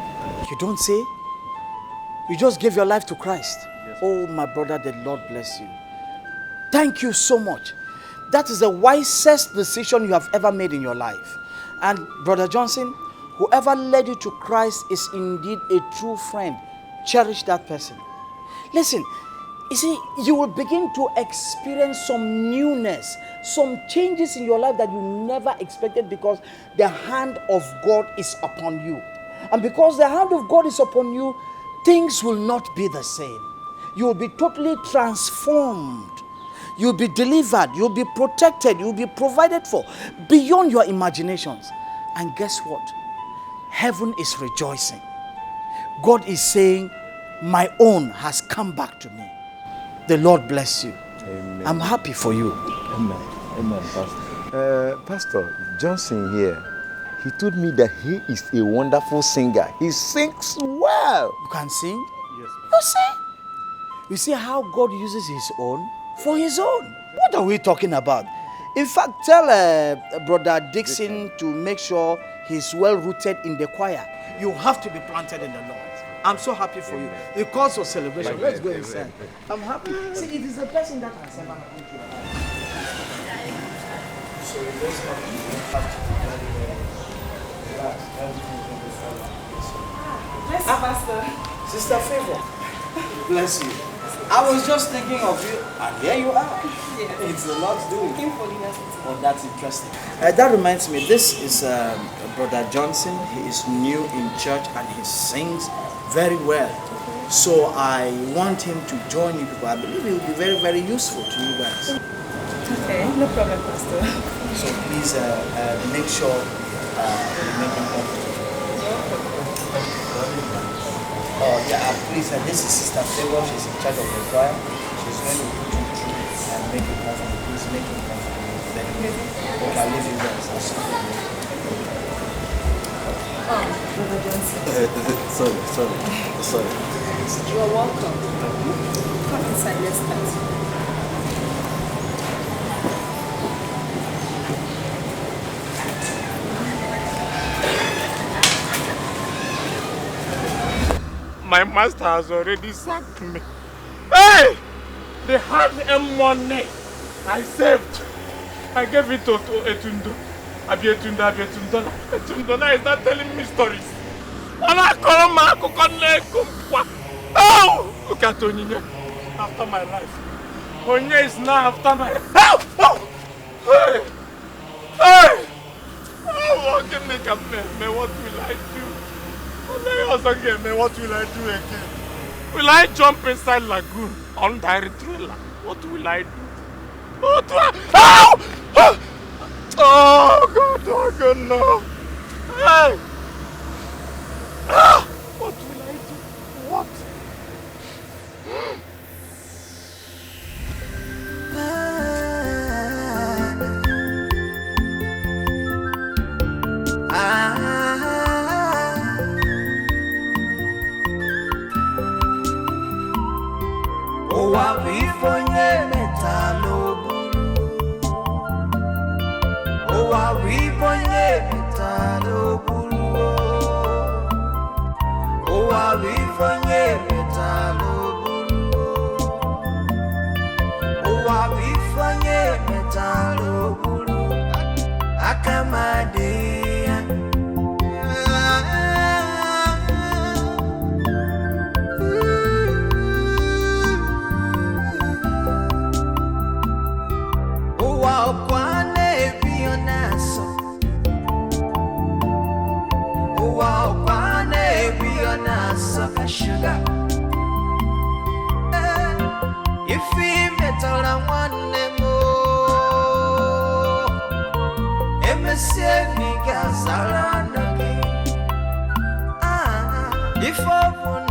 You don't say? You just gave your life to Christ. Yes. Oh, my brother, the Lord bless you. Thank you so much. That is the wisest decision you have ever made in your life. And Brother Johnson, whoever led you to Christ is indeed a true friend. Cherish that person. Listen, you see, you will begin to experience some newness, some changes in your life that you never expected because the hand of God is upon you. And because the hand of God is upon you, things will not be the same. You will be totally transformed. You'll be delivered. You'll be protected. You'll be provided for beyond your imaginations. And guess what? Heaven is rejoicing. God is saying, my own has come back to me. The Lord bless you. Amen. I'm happy for you. Amen. Amen, Pastor. Pastor Johnson here, he told me that he is a wonderful singer. He sings well. You can sing? Yes. You see? You see how God uses his own for his own. What are we talking about? In fact, tell Brother Dixon to make sure he's well rooted in the choir. You have to be planted in the Lord. I'm so happy for you. The cause of celebration. Let's go inside. I'm happy. See, it is the person that has ever happened to your life. So in this company, you have to be very relaxed. Bless you, Pastor. Sister Favor, bless you. I was just thinking of you, and here you are. Yes. It's the Lord's doing. Oh, that's interesting. That reminds me, this is Brother Johnson. He is new in church and he sings very well. So I want him to join you people. I believe he will be very, very useful to you guys. Okay, no problem, Pastor. So please make sure you make him comfortable. Oh yeah, please, this is Sister Favor. She's in charge of the choir. She's going to put you through and make it comfortable. Please make it comfortable. Then I'll leave you guys. Brother Johnson. Sorry. You are welcome. Come inside, let's start. My master has already sacked me. Hey! They had money I saved. I gave it to Etundo. Etundo now is not telling me stories. And I call him oh! Look at Onyinye. After my life. Onyinye is now after my life. Oh! Hey! Hey! Oh, give me a man. What will I do? What will I do again? Will I jump inside lagoon on the trailer? What will I do? What will I... Oh! Oh God, no. Hey! What will I do? What? Owa wifonye metalo bulu. Owa wifonye metalo bulu. Owa wifonye metalo bulu. Owa wifonye metalo bulu. Akamade. Sucker sugar. If we metal and one more, MSN Gazaran again. If I won't